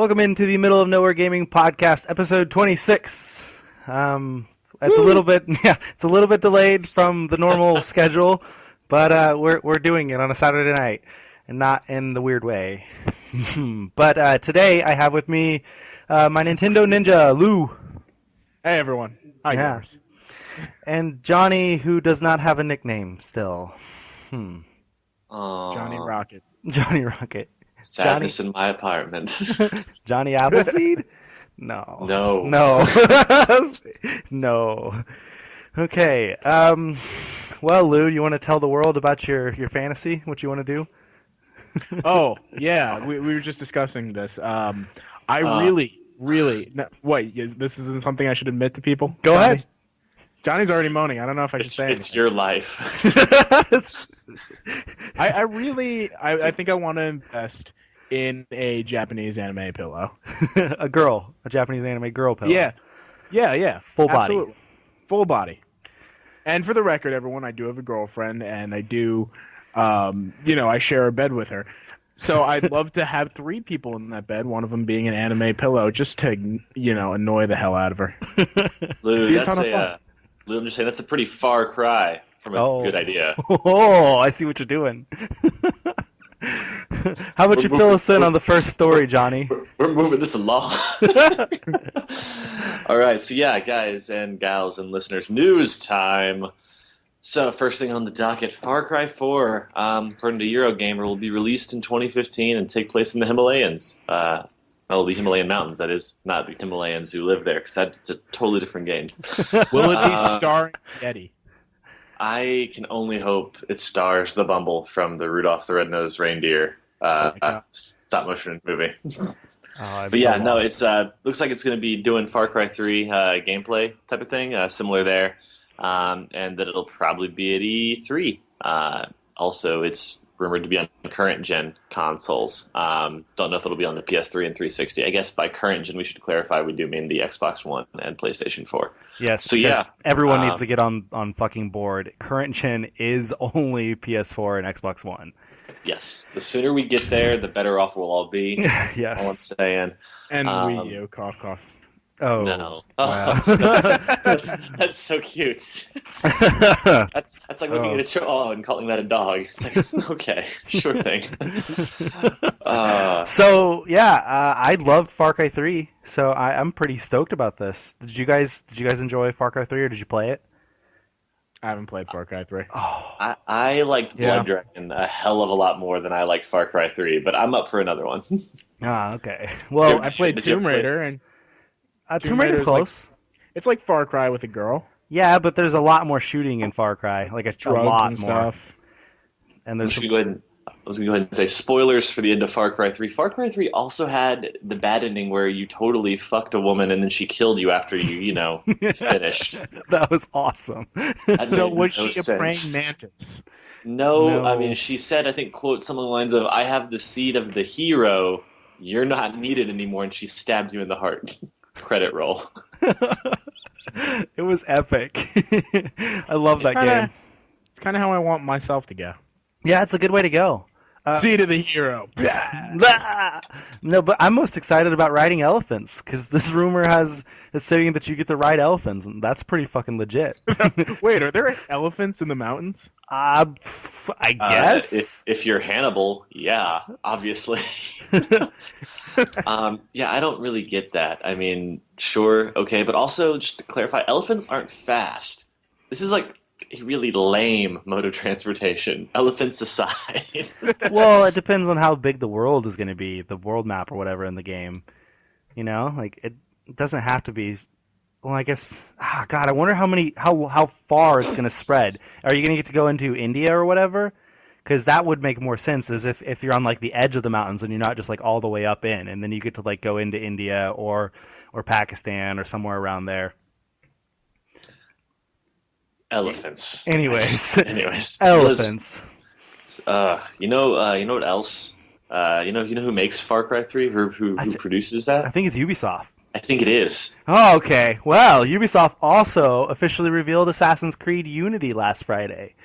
Welcome into the Middle of Nowhere Gaming Podcast, episode 26. It's a little bit, it's a little bit delayed from the normal schedule, but we're doing it on a Saturday night, and not in the weird way. But today I have with me my Nintendo Ninja, Lou. Hey everyone. Hi gamers. And Johnny, who does not have a nickname still. Johnny Rocket. Johnny Rocket. Sadness in my apartment. Johnny Appleseed? No. No. No. Okay. Well, Lou, you want to tell the world about your fantasy? What you want to do? Oh, yeah. We were just discussing this. Really... Wait, this isn't something I should admit to people? Go ahead. Johnny's already moaning. I don't know if I should say It's your life. I think I want to invest in a Japanese anime pillow. A Japanese anime girl pillow. Yeah. Full body. Absolutely. Full body. And for the record, everyone, I do have a girlfriend, and I do, I share a bed with her. So I'd love to have 3 people in that bed, one of them being an anime pillow, just to, annoy the hell out of her. Lou, Lou, I'm just saying that's a pretty far cry from a good idea. Oh, I see what you're doing. How about you fill us in on the first story, Johnny? We're moving this along. All right, so yeah, guys and gals and listeners, news time. So first thing on the docket, Far Cry 4, according to Eurogamer, will be released in 2015 and take place in the Himalayas. The Himalayan mountains, that is, not the Himalayans who live there, because it's a totally different game. Will it be starring Yeti? I can only hope it stars the Bumble from the Rudolph the Red-Nosed Reindeer stop-motion movie. It's looks like it's going to be doing Far Cry 3 gameplay type of thing, similar there, and that it'll probably be at E3. Also, it's rumored to be on current-gen consoles. Don't know if it'll be on the PS3 and 360. I guess by current-gen, we should clarify we do mean the Xbox One and PlayStation 4. Yes, so everyone needs to get on fucking board. Current-gen is only PS4 and Xbox One. Yes, the sooner we get there, the better off we'll all be. Yes. All I'm saying. And Wii U, cough, cough. Oh, no! Wow. That's so cute. That's like looking at a chihuahua and calling that a dog. It's like, okay, sure thing. I loved Far Cry 3, so I'm pretty stoked about this. Did you guys enjoy Far Cry 3, or did you play it? I haven't played Far Cry 3. Oh, I liked Blood Dragon a hell of a lot more than I liked Far Cry 3, but I'm up for another one. Okay. Well, I played Tomb Raider and. Tomb Raider's close. It's like Far Cry with a girl. Yeah, but there's a lot more shooting in Far Cry, like a lot and more stuff. I And was going to go ahead and say spoilers for the end of Far Cry 3. Far Cry 3 also had the bad ending where you totally fucked a woman and then she killed you after you finished. That was awesome. So was she a praying mantis? No, I mean, she said, I think, quote, something along the lines of, I have the seed of the hero, you're not needed anymore, and she stabbed you in the heart. Credit roll. It was epic. I love that game. It's kind of how I want myself to go. Yeah, it's a good way to go. Seed of the hero. No, but I'm most excited about riding elephants, because this rumor is saying that you get to ride elephants, and that's pretty fucking legit. Wait, are there elephants in the mountains? I guess. If you're Hannibal, yeah, obviously. I don't really get that. I mean, sure, okay, but also, just to clarify, elephants aren't fast. This is like a really lame mode of transportation, elephants aside. Well, it depends on how big the world is going to be, the world map or whatever in the game. It doesn't have to be. Well, I guess. God, I wonder how far it's going to spread. Are you going to get to go into India or whatever? Because that would make more sense, as if you're on like the edge of the mountains and you're not just like all the way up in, and then you get to like go into India or Pakistan or somewhere around there. Elephants. Anyways, You elephants. know what else? You know who makes Far Cry 3? Who produces that? I think it's Ubisoft. I think it is. Oh, okay. Well, Ubisoft also officially revealed Assassin's Creed Unity last Friday.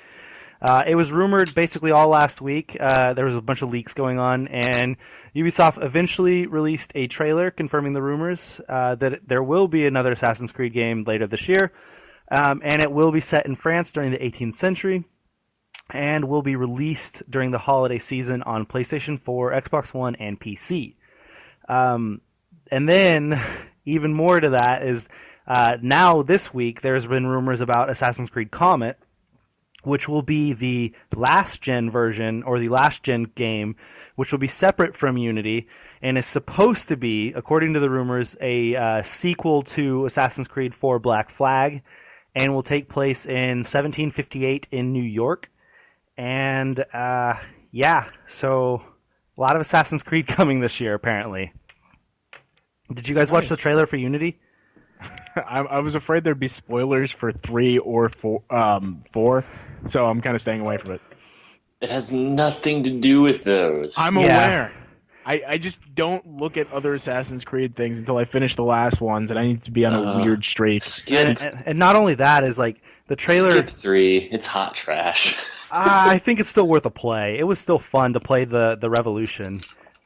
It was rumored basically all last week. There was a bunch of leaks going on, and Ubisoft eventually released a trailer confirming the rumors that there will be another Assassin's Creed game later this year, and it will be set in France during the 18th century, and will be released during the holiday season on PlayStation 4, Xbox One, and PC. And then, even more to that is, now this week, there's been rumors about Assassin's Creed Comet, which will be the last-gen version, or the last-gen game, which will be separate from Unity, and is supposed to be, according to the rumors, a sequel to Assassin's Creed 4 Black Flag, and will take place in 1758 in New York. And, yeah, so a lot of Assassin's Creed coming this year, apparently. Did you guys watch the trailer for Unity? I was afraid there'd be spoilers for 3 or 4, so I'm kind of staying away from it. It has nothing to do with those. I'm aware. I just don't look at other Assassin's Creed things until I finish the last ones, and I need to be on a weird streak. And not only that is, like, the trailer... Skip 3. It's hot trash. I think it's still worth a play. It was still fun to play the Revolution.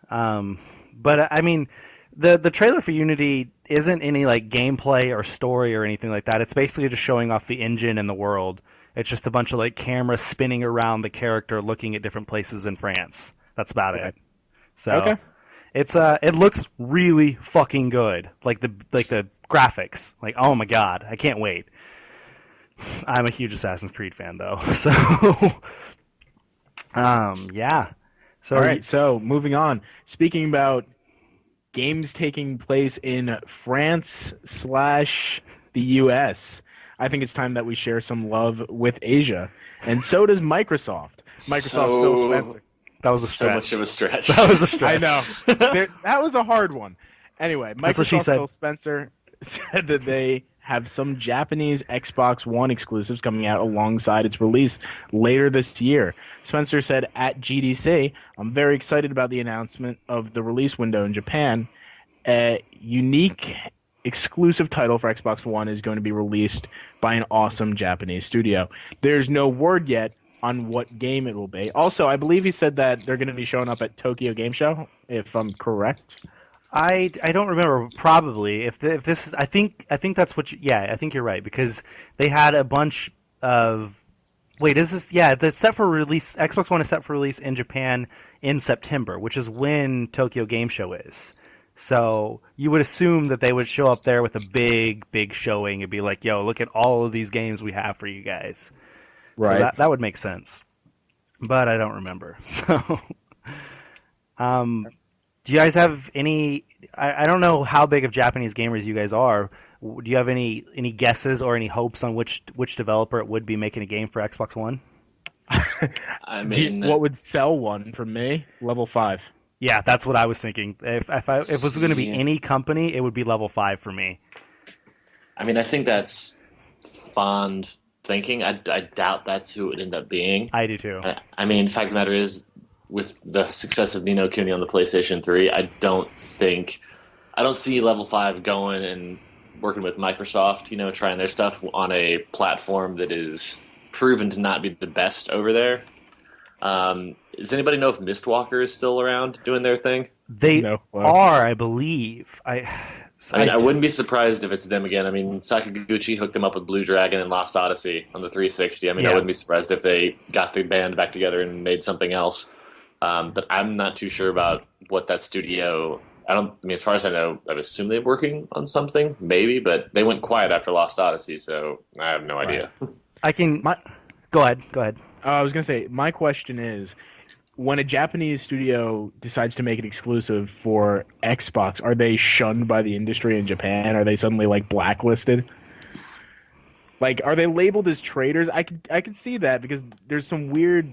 But, I mean, the trailer for Unity isn't any, like, gameplay or story or anything like that. It's basically just showing off the engine and the world. It's just a bunch of, like, cameras spinning around the character looking at different places in France. That's about it. So it's it looks really fucking good. Like the graphics. Like, oh my god, I can't wait. I'm a huge Assassin's Creed fan though. So yeah. So all right, so moving on. Speaking about games taking place in France / the US, I think it's time that we share some love with Asia. And so does Microsoft. Phil Spencer. That was a stretch. So much of a stretch. That was a stretch. I know. That was a hard one. Anyway, Microsoft Phil Spencer said that they have some Japanese Xbox One exclusives coming out alongside its release later this year. Spencer said at GDC, "I'm very excited about the announcement of the release window in Japan. A unique exclusive title for Xbox One is going to be released by an awesome Japanese studio. There's no word yet on what game it will be. Also, I believe he said that they're going to be showing up at Tokyo Game Show, if I'm correct." I don't remember. Probably if this is, I think that's what. I think you're right, because they had a bunch of. Wait, this is They're set for release. Xbox One is set for release in Japan in September, which is when Tokyo Game Show is. So you would assume that they would show up there with a big showing and be like, "Yo, look at all of these games we have for you guys." Right. So that would make sense, but I don't remember. So, do you guys have any? I don't know how big of Japanese gamers you guys are. Do you have any guesses or any hopes on which developer it would be making a game for Xbox One? I mean, what would sell one for me? Level 5. Yeah, that's what I was thinking. If it was going to be any company, it would be Level 5 for me. I mean, I think that's fond thinking. I doubt that's who it would end up being. I do too. I mean, fact of the matter is, with the success of Ni no Kuni on the PlayStation 3, I don't see Level 5 going and working with Microsoft, trying their stuff on a platform that is proven to not be the best over there. Does anybody know if Mistwalker is still around doing their thing? They are, I believe. I wouldn't be surprised if it's them again. I mean, Sakaguchi hooked them up with Blue Dragon and Lost Odyssey on the 360. I mean, I wouldn't be surprised if they got the band back together and made something else. But I'm not too sure about what that studio... as far as I know, I assume they're working on something, maybe, but they went quiet after Lost Odyssey, so I have no idea. Go ahead. I was going to say, my question is, when a Japanese studio decides to make it exclusive for Xbox, are they shunned by the industry in Japan? Are they suddenly, like, blacklisted? Like, are they labeled as traitors? I could see that, because there's some weird,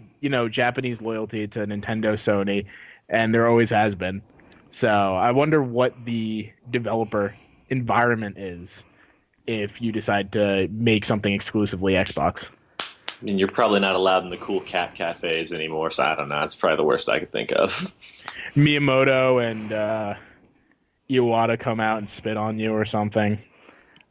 Japanese loyalty to Nintendo, Sony, and there always has been. So I wonder what the developer environment is if you decide to make something exclusively Xbox. I mean, you're probably not allowed in the cool cat cafes anymore, so I don't know. It's probably the worst I could think of. Miyamoto and Iwata come out and spit on you or something.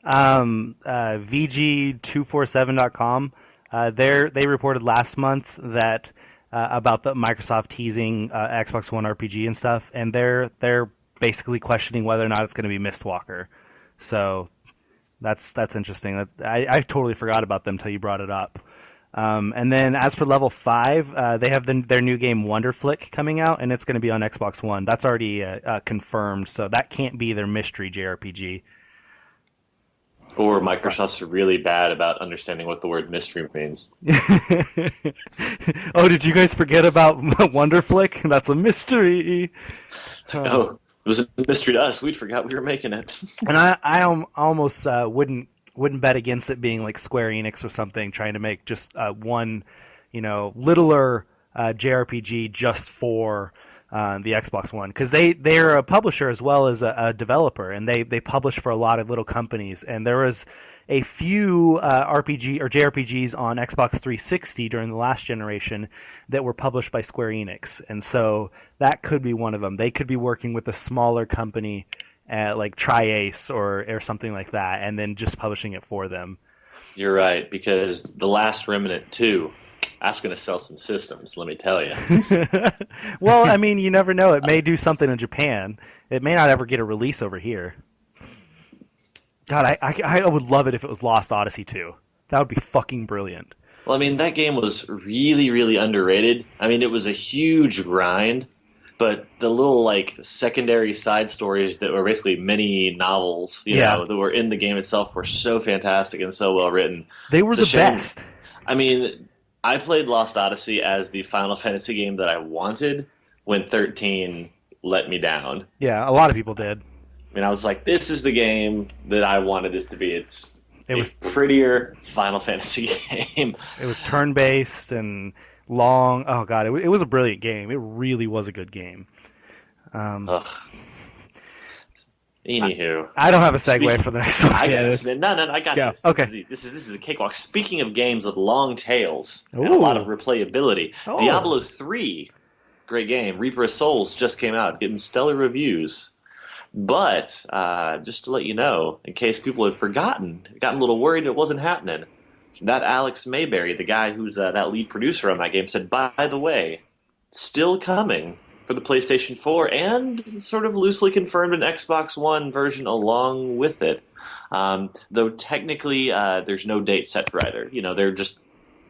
VG247.com They reported last month that about the Microsoft teasing Xbox One RPG and stuff, and they're basically questioning whether or not it's going to be Mistwalker. So that's interesting. I totally forgot about them until you brought it up. And then as for Level 5, they have their new game Wonderflick coming out, and it's going to be on Xbox One. That's already confirmed, so that can't be their mystery JRPG. Or Microsoft's really bad about understanding what the word mystery means. Oh, did you guys forget about Wonderflick? That's a mystery. Oh, it was a mystery to us. We'd forgot we were making it. And I almost wouldn't bet against it being like Square Enix or something, trying to make just one, littler JRPG just for the Xbox One, because they're a publisher as well as a developer, and they publish for a lot of little companies. And there was a few RPG or JRPGs on Xbox 360 during the last generation that were published by Square Enix, and so that could be one of them. They could be working with a smaller company like Tri-Ace or something like that, and then just publishing it for them. You're right, because The Last Remnant 2, that's going to sell some systems, let me tell you. Well, I mean, you never know. It may do something in Japan. It may not ever get a release over here. God, I would love it if it was Lost Odyssey 2. That would be fucking brilliant. Well, I mean, that game was really, really underrated. I mean, it was a huge grind, but the little, like, secondary side stories that were basically mini novels, you know, that were in the game itself were so fantastic and so well written. They were the best. I mean, I played Lost Odyssey as the Final Fantasy game that I wanted when 13 let me down. Yeah, a lot of people did. I mean, I was like, this is the game that I wanted this to be. It was prettier Final Fantasy game. It was turn-based and long. Oh, God, it was a brilliant game. It really was a good game. Anywho. I don't have a segue for the next one. No, I got this. Okay. This is a cakewalk. Speaking of games with long tails and a lot of replayability, Diablo 3, great game. Reaper of Souls just came out, getting stellar reviews. But just to let you know, in case people had gotten a little worried it wasn't happening, that Alex Mayberry, the guy who's that lead producer on that game, said, by the way, still coming for the PlayStation 4 and sort of loosely confirmed an Xbox One version along with it. Though technically there's no date set for either. They're just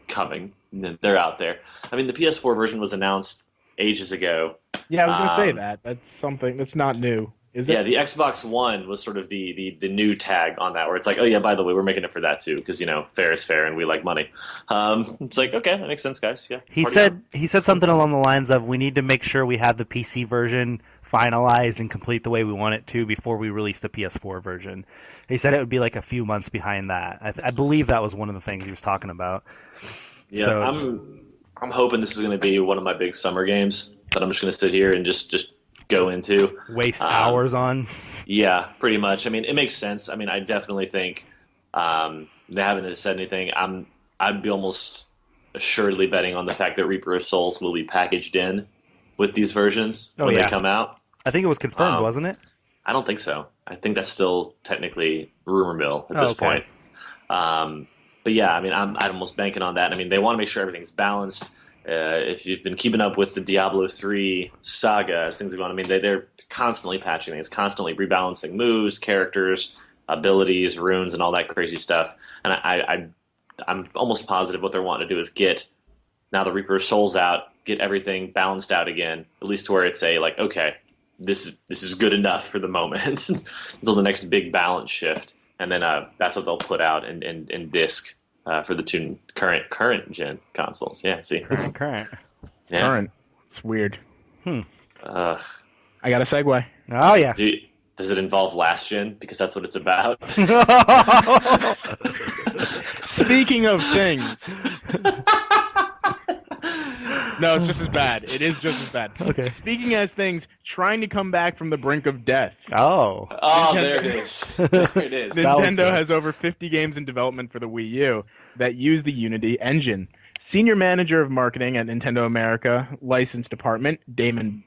coming. They're out there. I mean, the PS4 version was announced ages ago. Yeah, I was going to say that. That's something that's not new. Is it? Yeah, the Xbox One was sort of the new tag on that, where it's like, oh yeah, by the way, we're making it for that too, because fair is fair and we like money. It's like, okay, that makes sense, guys. Yeah. He said something along the lines of, we need to make sure we have the PC version finalized and complete the way we want it to before we release the PS4 version. He said it would be like a few months behind that. I believe that was one of the things he was talking about. Yeah, so I'm hoping this is going to be one of my big summer games that I'm just going to sit here and just go into. Waste hours on. Yeah, pretty much. I mean, it makes sense. I mean, I definitely think they haven't said anything. I'd be almost assuredly betting on the fact that Reaper of Souls will be packaged in with these versions when they come out. I think it was confirmed, wasn't it? I don't think so. I think that's still technically rumor mill at this point. But yeah, I mean, I'm almost banking on that. I mean, they want to make sure everything's balanced. If you've been keeping up with the Diablo 3 saga as things have gone, I mean, they're constantly patching things, constantly rebalancing moves, characters, abilities, runes, and all that crazy stuff. And I'm almost positive what they're wanting to do is get, now the Reaper of Souls out, get everything balanced out again, at least to where it's okay, this is good enough for the moment until the next big balance shift. And then that's what they'll put out in disc. For the two current gen consoles. Yeah, see? Current. Yeah. Current. It's weird. I got a segue. Oh, yeah. Does it involve last gen? Because that's what it's about. Speaking of things. No, it's just as bad. It is just as bad. Okay. Speaking as things trying to come back from the brink of death. Oh, there it is. There it is. Nintendo has over 50 games in development for the Wii U that use the Unity engine. Senior Manager of Marketing at Nintendo America License Department, Damon,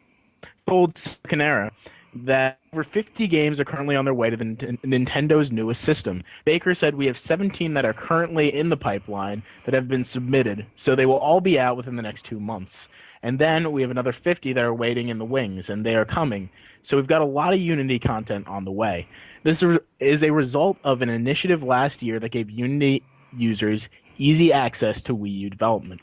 told Canera, that over 50 games are currently on their way to the Nintendo's newest system. Baker said we have 17 that are currently in the pipeline that have been submitted, so they will all be out within the next 2 months. And then we have another 50 that are waiting in the wings, and they are coming. So we've got a lot of Unity content on the way. This is a result of an initiative last year that gave Unity users easy access to Wii U development.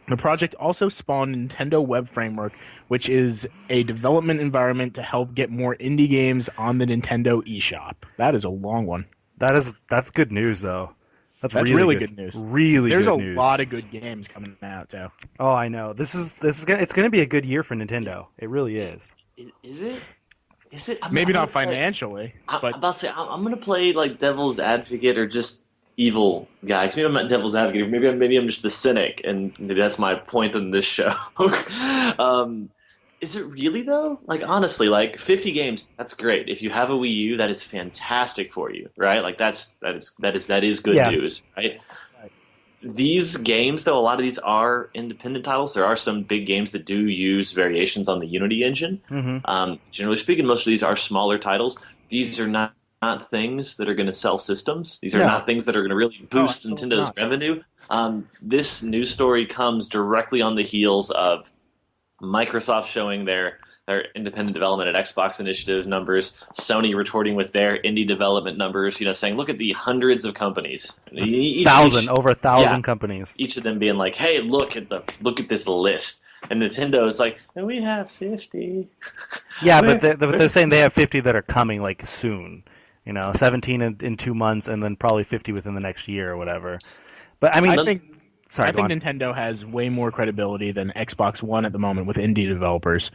The project also spawned Nintendo Web Framework, which is a development environment to help get more indie games on the Nintendo eShop. That is a long one. That's good news, though. That's really good news. Really There's good a news. lot of good games coming out too. Oh, I know. It's gonna be a good year for Nintendo. It really is. Is it? Is it? Maybe not financially, I'm but about to say I'm gonna play like devil's advocate or just evil guy. 'Cause maybe I'm not devil's advocate. Maybe I'm just the cynic, and maybe that's my point in this show. Is it really though? Like honestly, like 50 games, that's great. If you have a Wii U, that is fantastic for you, right? Like that is good news, right? These games, though, a lot of these are independent titles. There are some big games that do use variations on the Unity engine. Mm-hmm. Generally speaking, most of these are smaller titles. These are not things that are going to sell systems. These are not things that are going to really boost Nintendo's revenue. This news story comes directly on the heels of Microsoft showing their independent development at Xbox Initiative numbers, Sony retorting with their indie development numbers, saying, look at the hundreds of companies. Over 1,000 companies. Each of them being like, hey, look at this list. And Nintendo is like, we have 50. Yeah, but they're saying they have 50 that are coming like soon. 17 in 2 months, and then probably 50 within the next year or whatever. But I mean, I think on. Nintendo has way more credibility than Xbox One at the moment with indie developers.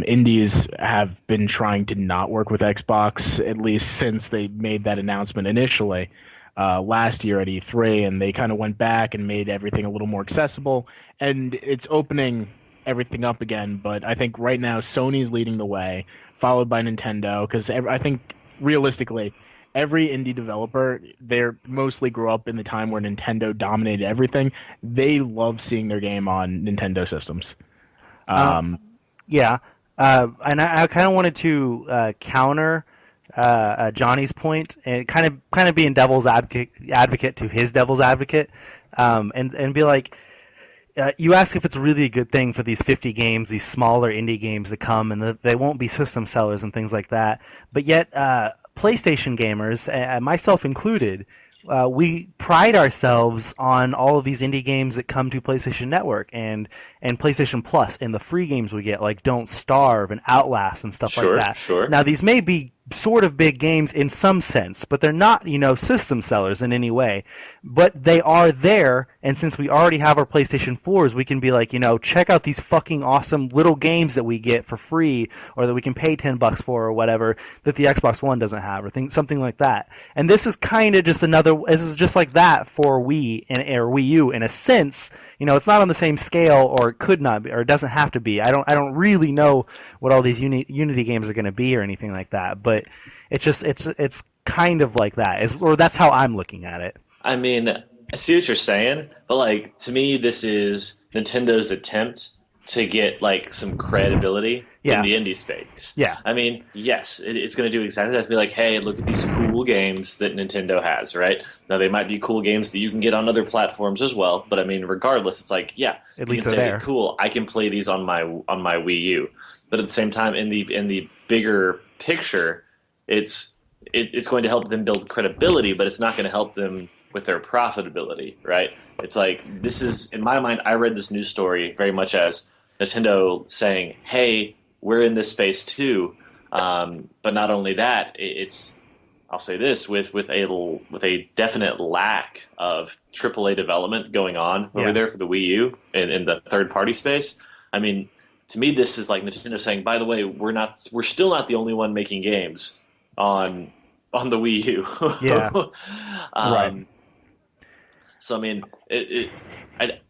Indies have been trying to not work with Xbox, at least since they made that announcement initially last year at E3, and they kind of went back and made everything a little more accessible, and it's opening everything up again. But I think right now Sony's leading the way, followed by Nintendo, because I think realistically, every indie developer, they mostly grew up in the time where Nintendo dominated everything. They love seeing their game on Nintendo systems. Yeah, and I kind of wanted to counter Johnny's point and kind of being devil's advocate to his devil's advocate, and be like, you ask if it's really a good thing for these 50 games, these smaller indie games to come, and they won't be system sellers and things like that. But yet, PlayStation gamers, myself included, we pride ourselves on all of these indie games that come to PlayStation Network and PlayStation Plus and the free games we get, like Don't Starve and Outlast and stuff like that. Sure. Now, these may be sort of big games in some sense, but they're not, system sellers in any way. But they are there, and since we already have our PlayStation 4s, we can be like, check out these fucking awesome little games that we get for free, or that we can pay $10 for, or whatever, that the Xbox One doesn't have, or something like that. And this is kind of just this is just like that for Wii or Wii U in a sense. It's not on the same scale, or it could not be, or it doesn't have to be. I don't really know what all these Unity games are going to be or anything like that, but it's kind of like that, or that's how I'm looking at it. I mean, I see what you're saying, but to me, this is Nintendo's attempt to get some credibility in the indie space. Yeah. I mean, yes, it's going to do exactly that. To be like, hey, look at these cool games that Nintendo has, right? Now, they might be cool games that you can get on other platforms as well, but I mean, regardless, it's like, yeah, at least they're there. Cool, I can play these on my Wii U. But at the same time, in the bigger picture, it's going to help them build credibility, but it's not going to help them with their profitability, right? It's like, this is, in my mind, I read this news story very much as Nintendo saying, hey, we're in this space too. But not only that, I'll say this, with a definite lack of AAA development going on over there for the Wii U in the third-party space. I mean, to me, this is like Nintendo saying, by the way, we're still not the only one making games on the Wii U. Yeah. Right. So I mean, like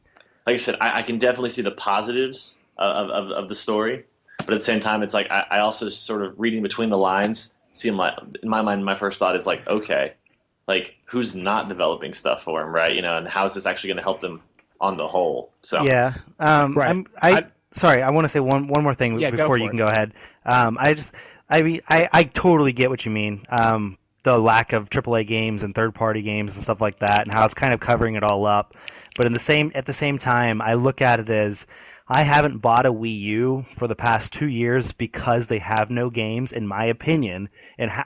I said, I can definitely see the positives of the story, but at the same time, it's like I also sort of reading between the lines. In my mind, my first thought is like, okay, like who's not developing stuff for him, right? And how is this actually going to help them on the whole? So yeah, right. sorry, I want to say one more thing before you can go ahead. I totally get what you mean. The lack of AAA games and third-party games and stuff like that, and how it's kind of covering it all up. But at the same time, I look at it as I haven't bought a Wii U for the past 2 years because they have no games, in my opinion,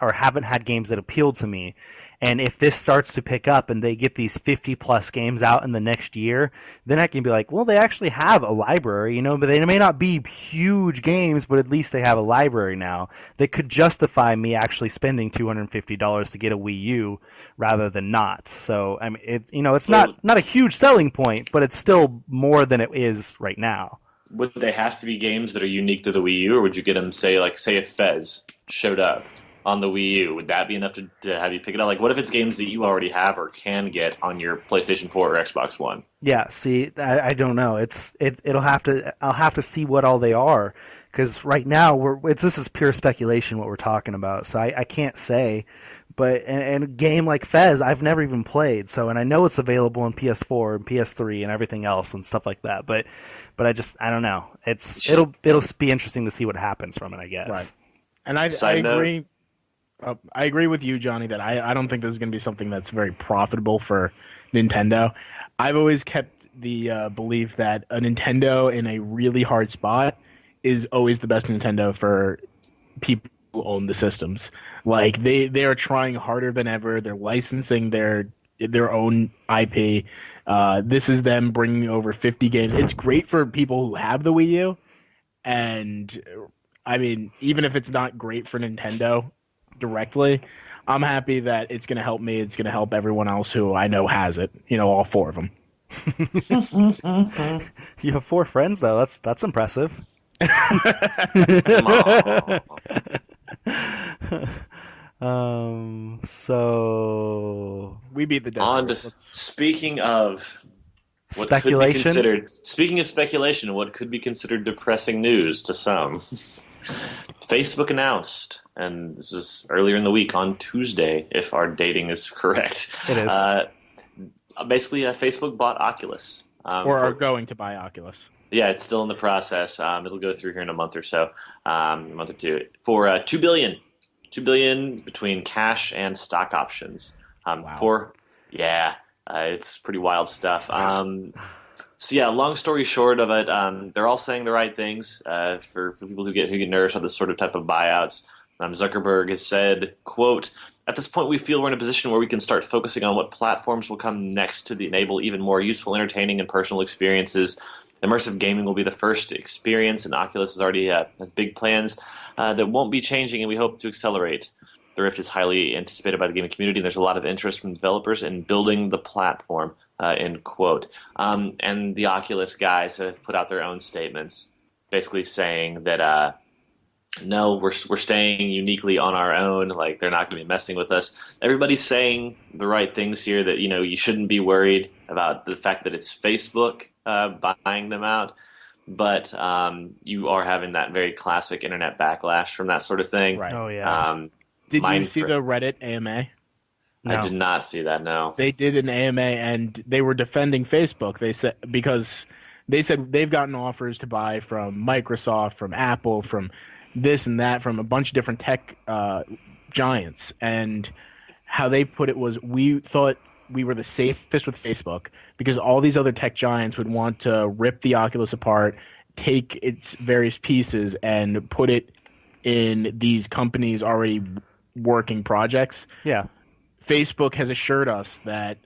or haven't had games that appealed to me. And if this starts to pick up and they get these 50-plus games out in the next year, then I can be like, well, they actually have a library, but they may not be huge games, but at least they have a library now that could justify me actually spending $250 to get a Wii U rather than not. So, I mean, it's not a huge selling point, but it's still more than it is right now. Would they have to be games that are unique to the Wii U, or would you get them, say if Fez showed up on the Wii U, would that be enough to have you pick it up? Like, what if it's games that you already have or can get on your PlayStation 4 or Xbox One? Yeah, see, I don't know. I'll have to see what all they are, because right now this is pure speculation what we're talking about. So I can't say. But and a game like Fez, I've never even played. So, and I know it's available on PS4 and PS3 and everything else and stuff like that. But I don't know. It'll be interesting to see what happens from it, I guess. Right. And I agree. I agree with you, Johnny, that I don't think this is going to be something that's very profitable for Nintendo. I've always kept the belief that a Nintendo in a really hard spot is always the best Nintendo for people who own the systems. Like, they are trying harder than ever. They're licensing their own IP. This is them bringing over 50 games. It's great for people who have the Wii U. And, I mean, even if it's not great for Nintendo directly, I'm happy that it's going to help me. It's going to help everyone else who I know has it. All 4 of them. You have 4 friends, though. That's impressive. So we beat the dead. Speaking of speculation. Speaking of speculation, what could be considered depressing news to some. Facebook announced, and this was earlier in the week on Tuesday, if our dating is correct. It is. Basically, Facebook bought Oculus. Or are going to buy Oculus. Yeah, it's still in the process. It'll go through here in a month or so, a month or two, for $2 billion. $2 billion between cash and stock options. Wow. It's pretty wild stuff. So yeah, long story short of it, they're all saying the right things for people who get nervous on this sort of type of buyouts. Zuckerberg has said, quote, "At this point, we feel we're in a position where we can start focusing on what platforms will come next to enable even more useful, entertaining, and personal experiences. Immersive gaming will be the first experience, and Oculus already has big plans that won't be changing, and we hope to accelerate. The Rift is highly anticipated by the gaming community, and there's a lot of interest from developers in building the platform," end quote. And the Oculus guys have put out their own statements, basically saying that no, we're staying uniquely on our own. Like, they're not going to be messing with us. Everybody's saying the right things here. That you shouldn't be worried about the fact that it's Facebook buying them out, but you are having that very classic internet backlash from that sort of thing. Right. Oh yeah. Did you see the Reddit AMA? No. I did not see that. No. They did an AMA and they were defending Facebook. They said they've gotten offers to buy from Microsoft, from Apple, from this and that, from a bunch of different tech giants. And how they put it was, we thought we were the safest with Facebook because all these other tech giants would want to rip the Oculus apart, take its various pieces, and put it in these companies' already working projects. Yeah. Facebook has assured us that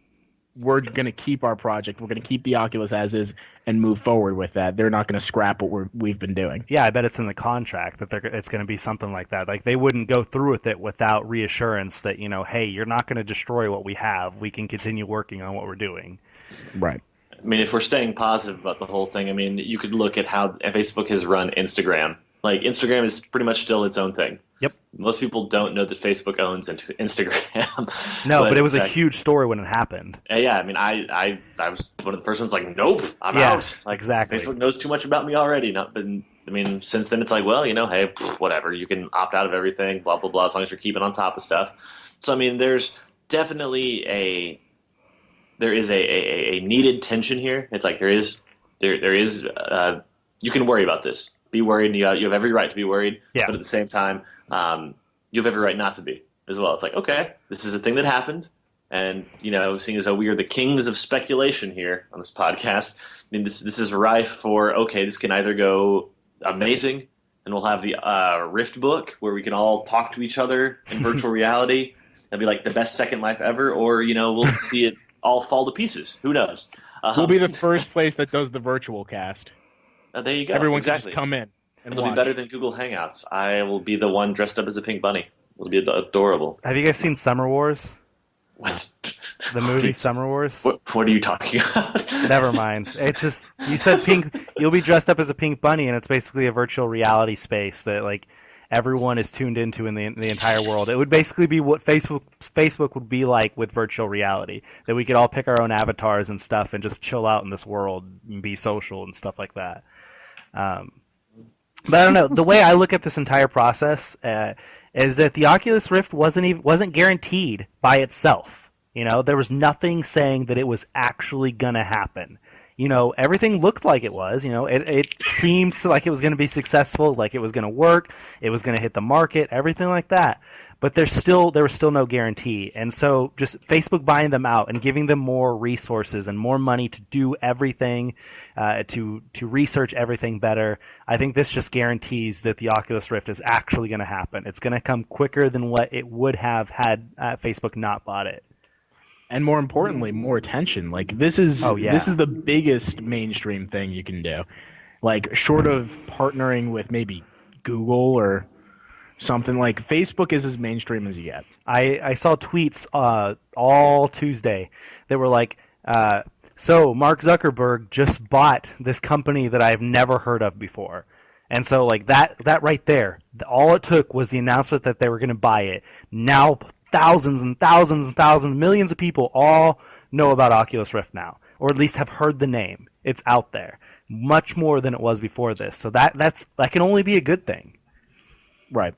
we're going to keep our project. We're going to keep the Oculus as is and move forward with that. They're not going to scrap what we've been doing. Yeah, I bet it's in the contract that it's going to be something like that. Like, they wouldn't go through with it without reassurance that, hey, you're not going to destroy what we have. We can continue working on what we're doing. Right. I mean, if we're staying positive about the whole thing, I mean, you could look at how Facebook has run Instagram. Like, Instagram is pretty much still its own thing. Yep. Most people don't know that Facebook owns Instagram. No, but it was a huge story when it happened. Yeah, I mean, I was one of the first ones like, nope, I'm out. Like, exactly. Facebook knows too much about me already. Since then it's like, well, hey, whatever. You can opt out of everything, blah, blah, blah, as long as you're keeping on top of stuff. So, I mean, there's definitely a needed tension here. It's like there is you can worry about this. Be worried, and you have every right to be worried. Yeah. But at the same time, you have every right not to be as well. It's like, okay, this is a thing that happened. And, seeing as though we are the kings of speculation here on this podcast, I mean, this is rife for, okay, this can either go amazing, and we'll have the Riftbook where we can all talk to each other in virtual reality. That'd be like the best Second Life ever. Or, we'll see it all fall to pieces. Who knows? We'll be the first place that does the virtual cast. There you go. Everyone exactly. can just come in and It'll watch. be better than Google Hangouts. I will be the one dressed up as a pink bunny. It'll be adorable. Have you guys seen Summer Wars? What? The movie Summer Wars? What are you talking about? Never mind. It's just, you said pink. You'll be dressed up as a pink bunny, and it's basically a virtual reality space that like everyone is tuned into in the entire world. It would basically be what Facebook would be like with virtual reality. That we could all pick our own avatars and stuff and just chill out in this world and be social and stuff like that. But I don't know. The way I look at this entire process is that the Oculus Rift wasn't guaranteed by itself. There was nothing saying that it was actually gonna happen. Everything looked like it was. It seemed like it was going to be successful, like it was going to work, it was going to hit the market, everything like that. But there was still no guarantee. And so just Facebook buying them out and giving them more resources and more money to do everything, to research everything better, I think this just guarantees that the Oculus Rift is actually going to happen. It's going to come quicker than what it would have had Facebook not bought it. And more importantly, more attention. Like this is the biggest mainstream thing you can do. Like short of partnering with maybe Google or something, like Facebook is as mainstream as you get. I saw tweets all Tuesday that were like, so Mark Zuckerberg just bought this company that I've never heard of before. And so like that right there, all it took was the announcement that they were going to buy it. Now thousands and thousands and thousands, millions of people all know about Oculus Rift now, or at least have heard the name. It's out there, much more than it was before this. So that can only be a good thing, right?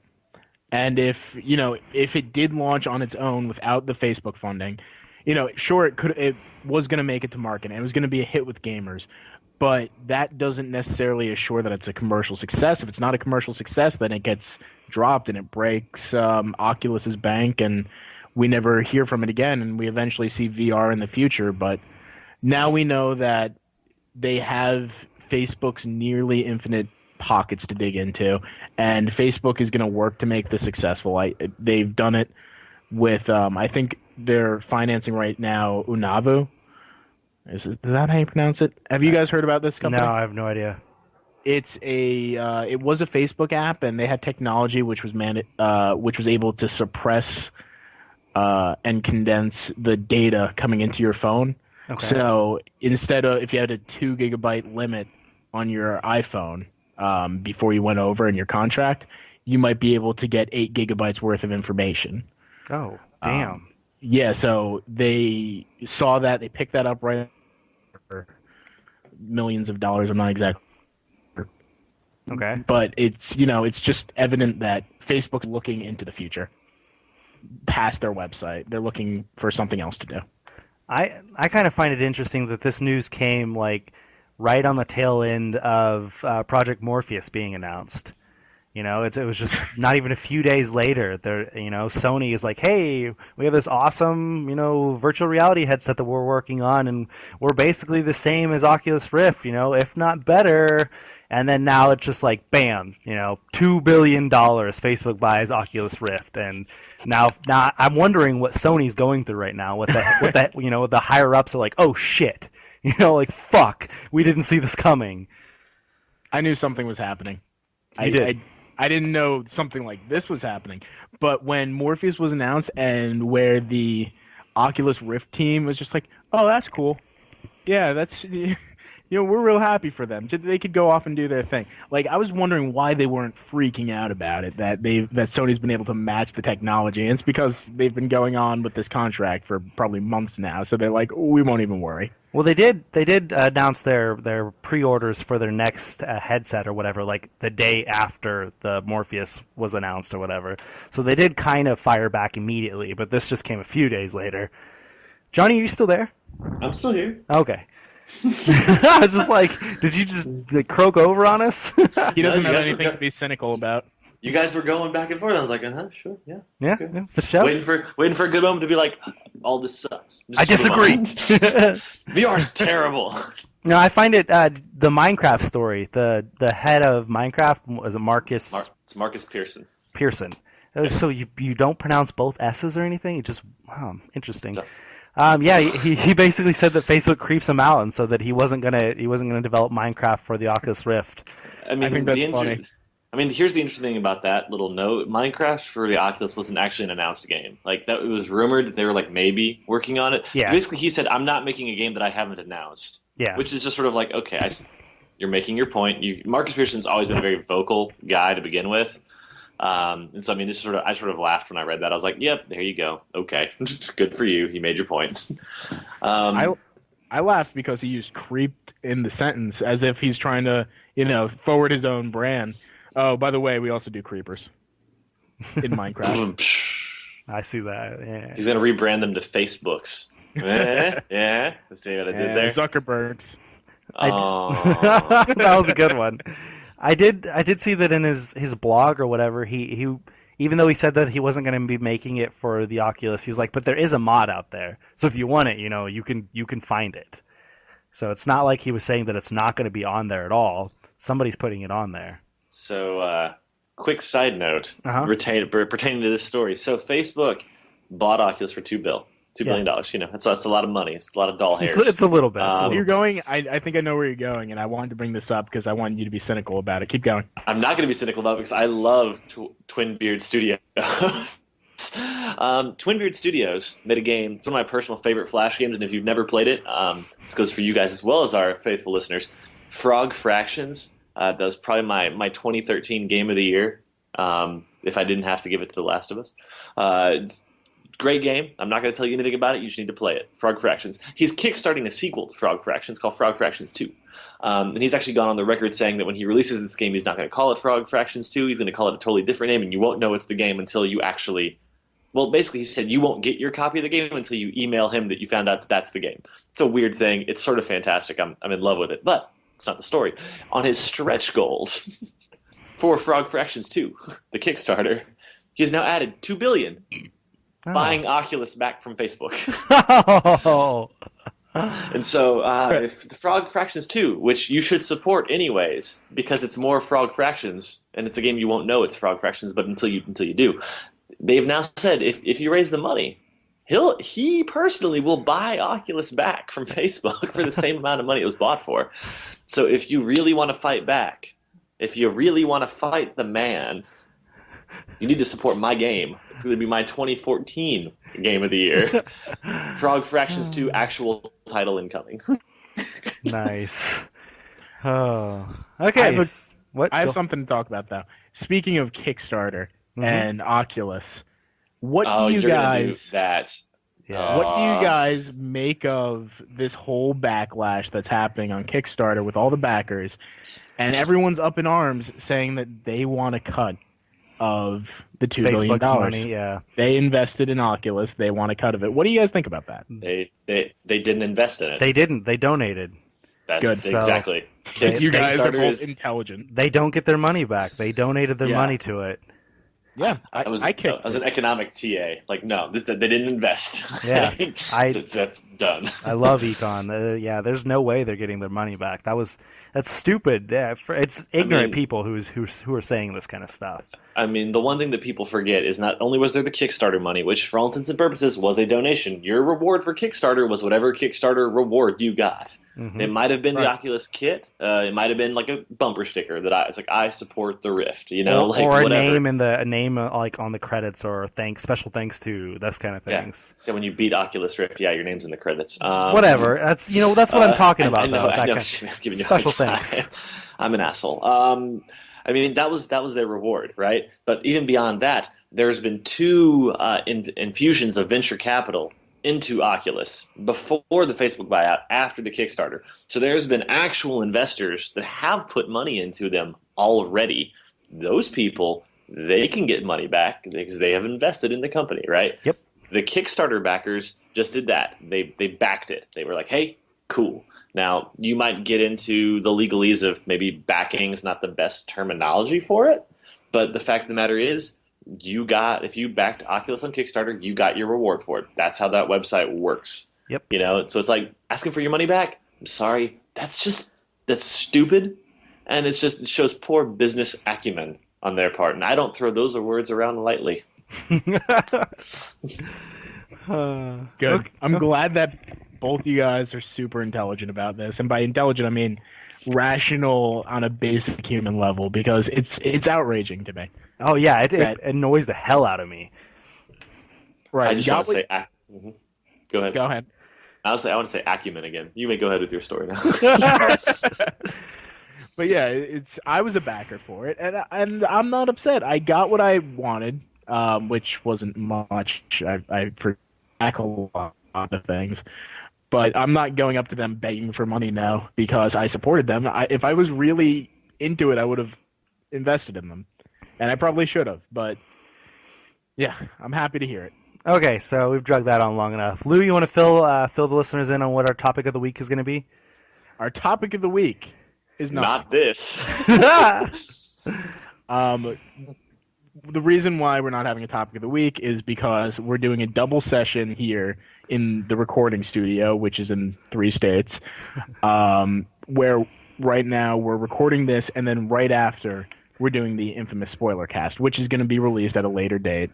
And if it did launch on its own without the Facebook funding, sure it was going to make it to market and it was going to be a hit with gamers, but that doesn't necessarily assure that it's a commercial success. If it's not a commercial success, then it gets dropped and it breaks Oculus's bank, and we never hear from it again. And we eventually see VR in the future. But now we know that they have Facebook's nearly infinite pockets to dig into, and Facebook is going to work to make this successful. They've done it with I think they're financing right now Unavu. Is that how you pronounce it? Have you guys heard about this company? No, I have no idea. It's it was a Facebook app, and they had technology which was able to suppress and condense the data coming into your phone. Okay. So instead of, if you had a 2 gigabyte limit on your iPhone before you went over in your contract, you might be able to get 8 gigabytes worth of information. Oh, damn. Yeah, so they saw that, they picked that up right for millions of dollars. I'm not exactly. Okay. But it's just evident that Facebook's looking into the future, past their website. They're looking for something else to do. I kind of find it interesting that this news came like right on the tail end of Project Morpheus being announced. It was just not even a few days later. Sony is like, hey, we have this awesome, virtual reality headset that we're working on, and we're basically the same as Oculus Rift, if not better. And then now it's just like, bam, $2 billion Facebook buys Oculus Rift, and now I'm wondering what Sony's going through right now. With the higher ups are like, oh shit, like fuck, we didn't see this coming. I knew something was happening. I didn't know something like this was happening. But when Morpheus was announced and where the Oculus Rift team was just like, oh, that's cool. Yeah, that's, we're real happy for them. They could go off and do their thing. Like, I was wondering why they weren't freaking out about it, that Sony's been able to match the technology. And it's because they've been going on with this contract for probably months now. So they're like, we won't even worry. Well, they did announce their pre-orders for their next headset or whatever, like the day after the Morpheus was announced or whatever. So they did kind of fire back immediately, but this just came a few days later. Johnny, are you still there? I'm still here. Okay. I was just like, did you just like, croak over on us? He doesn't No, have you guys anything were to be cynical about. You guys were going back and forth. I was like, sure, yeah. Yeah, Okay. yeah, for sure. Waiting for a good moment to be like, all this sucks. I disagree. VR's terrible. No, I find it the Minecraft story. The head of Minecraft was it Marcus It's Marcus Pearson. Pearson. So you don't pronounce both S's or anything? It just interesting. Yeah, he basically said that Facebook creeps him out, and so that he wasn't gonna develop Minecraft for the Oculus Rift. I think that's funny. I mean, here's the interesting thing about that little note. Minecraft for the Oculus wasn't actually an announced game. Like that, it was rumored that they were like maybe working on it. Yeah. Basically, he said, "I'm not making a game that I haven't announced." Yeah. Which is just sort of like, okay, you're making your point. Marcus Pearson's always been a very vocal guy to begin with. And so, I mean, I sort of laughed when I read that. I was like, yep, there you go. Okay. Good for you. You made your point. I laughed because he used creeped in the sentence as if he's trying to, forward his own brand. Oh, by the way, we also do creepers in Minecraft. I see that. Yeah. He's going to rebrand them to Facebooks. Yeah. Let's see what I did there. Zuckerbergs. That was a good one. I did see that in his blog or whatever. He even though he said that he wasn't going to be making it for the Oculus, he was like, but there is a mod out there. So if you want it, you can find it. So it's not like he was saying that it's not going to be on there at all. Somebody's putting it on there. So, quick side note pertaining to this story. So Facebook bought Oculus for $2 billion. That's a lot of money. It's a lot of doll hairs. It's a little bit. You're going. I think I know where you're going, and I wanted to bring this up because I want you to be cynical about it. Keep going. I'm not going to be cynical about it because I love Twinbeard Studios. Twinbeard Studios made a game. It's one of my personal favorite Flash games, and if you've never played it, this goes for you guys as well as our faithful listeners. Frog Fractions. That was probably my 2013 game of the year. If I didn't have to give it to The Last of Us. It's great game. I'm not going to tell you anything about it. You just need to play it. Frog Fractions. He's kickstarting a sequel to Frog Fractions called Frog Fractions 2. And he's actually gone on the record saying that when he releases this game, he's not going to call it Frog Fractions 2. He's going to call it a totally different name, and you won't know it's the game until you actually... Well, basically, he said you won't get your copy of the game until you email him that you found out that that's the game. It's a weird thing. It's sort of fantastic. I'm in love with it. But it's not the story. On his stretch goals for Frog Fractions 2, the Kickstarter, he has now added $2 billion. Buying Oculus back from Facebook. And so if the Frog Fractions 2, which you should support anyways, because it's more Frog Fractions, and it's a game you won't know it's Frog Fractions, but until you do, they've now said if you raise the money, he personally will buy Oculus back from Facebook for the same amount of money it was bought for. So if you really want to fight back, if you really want to fight the man, you need to support my game. It's going to be my 2014 game of the year. Frog Fractions 2 actual title incoming. Nice. Oh, okay. I have something to talk about, though. Speaking of Kickstarter and Oculus, what do you guys make of this whole backlash that's happening on Kickstarter with all the backers, and everyone's up in arms saying that they want a cut of the $2 billion. Money, yeah. They invested in Oculus. They want a cut of it. What do you guys think about that? They didn't invest in it. They didn't. They donated. That's good. Exactly. You guys are both intelligent. They don't get their money back. They donated their money to it. Yeah, I was an economic TA. Like, no, they didn't invest. Yeah, that's done. I love econ. Yeah, there's no way they're getting their money back. That's stupid. Yeah, it's ignorant people who are saying this kind of stuff. I mean, the one thing that people forget is not only was there the Kickstarter money, which for all intents and purposes was a donation. Your reward for Kickstarter was whatever Kickstarter reward you got. Mm-hmm. It might have been the Oculus kit. It might have been like a bumper sticker that I support the Rift. Or a whatever. name like on the credits or special thanks to those kind of things. Yeah. So when you beat Oculus Rift, your name's in the credits. Whatever. That's what I'm talking about. I know. Special thanks. I'm an asshole. I mean, that was their reward, right? But even beyond that, there's been two infusions of venture capital into Oculus before the Facebook buyout, after the Kickstarter. So there's been actual investors that have put money into them already. Those people, they can get money back because they have invested in the company, right? Yep. The Kickstarter backers just did that. They backed it. They were like, hey, cool. Now, you might get into the legalese of maybe backing is not the best terminology for it, but the fact of the matter is, if you backed Oculus on Kickstarter, you got your reward for it. That's how that website works. Yep. So it's like asking for your money back. I'm sorry, that's stupid, and it shows poor business acumen on their part, and I don't throw those words around lightly. Good. I'm glad that both you guys are super intelligent about this, and by intelligent I mean rational on a basic human level, because it's outraging to me. Oh yeah, it annoys the hell out of me. Right. I just want to say, Go ahead. Go ahead. I want to say acumen again. You may go ahead with your story now. But yeah, I was a backer for it, and I'm not upset. I got what I wanted, which wasn't much. I forgot a lot of things, but I'm not going up to them begging for money now because I supported them. If I was really into it, I would have invested in them, and I probably should have. But yeah, I'm happy to hear it. Okay, so we've drugged that on long enough. Lou, you want to fill the listeners in on what our topic of the week is going to be? Our topic of the week is not this. The reason why we're not having a topic of the week is because we're doing a double session here in the recording studio, which is in 3 states, where right now we're recording this, and then right after we're doing the infamous spoiler cast, which is going to be released at a later date.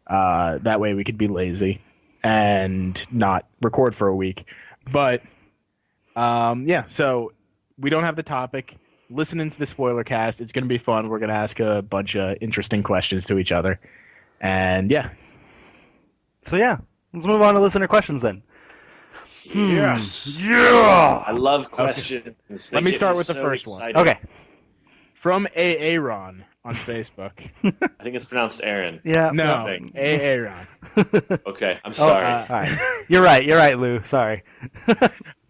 That way we could be lazy and not record for a week. But yeah, so we don't have the topic. Listen into the spoiler cast. It's going to be fun. We're going to ask a bunch of interesting questions to each other. And yeah. So yeah, let's move on to listener questions then. Yes. Yeah. I love questions. Okay. Let me start with the first one. Okay. From Aaron on Facebook. I think it's pronounced Aaron. Yeah. No, Aaron. Okay, I'm sorry. All right. You're right, Lou. Sorry.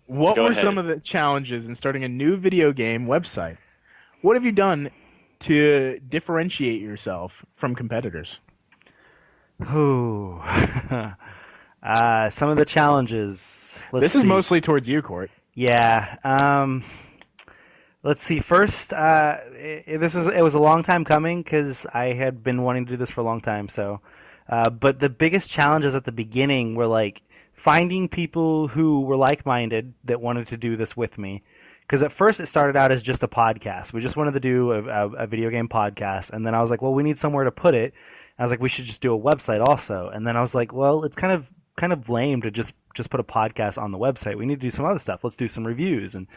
What were some of the challenges in starting a new video game website? What have you done to differentiate yourself from competitors? Ooh. Some of the challenges. This is mostly towards you, Court. Yeah. Let's see. First, it was a long time coming because I had been wanting to do this for a long time. So, but the biggest challenges at the beginning were like finding people who were like-minded that wanted to do this with me. Because at first it started out as just a podcast. We just wanted to do a video game podcast, and then I was like, well, we need somewhere to put it. I was like, we should just do a website also. And then I was like, well, it's kind of lame to just put a podcast on the website. We need to do some other stuff. Let's do some reviews and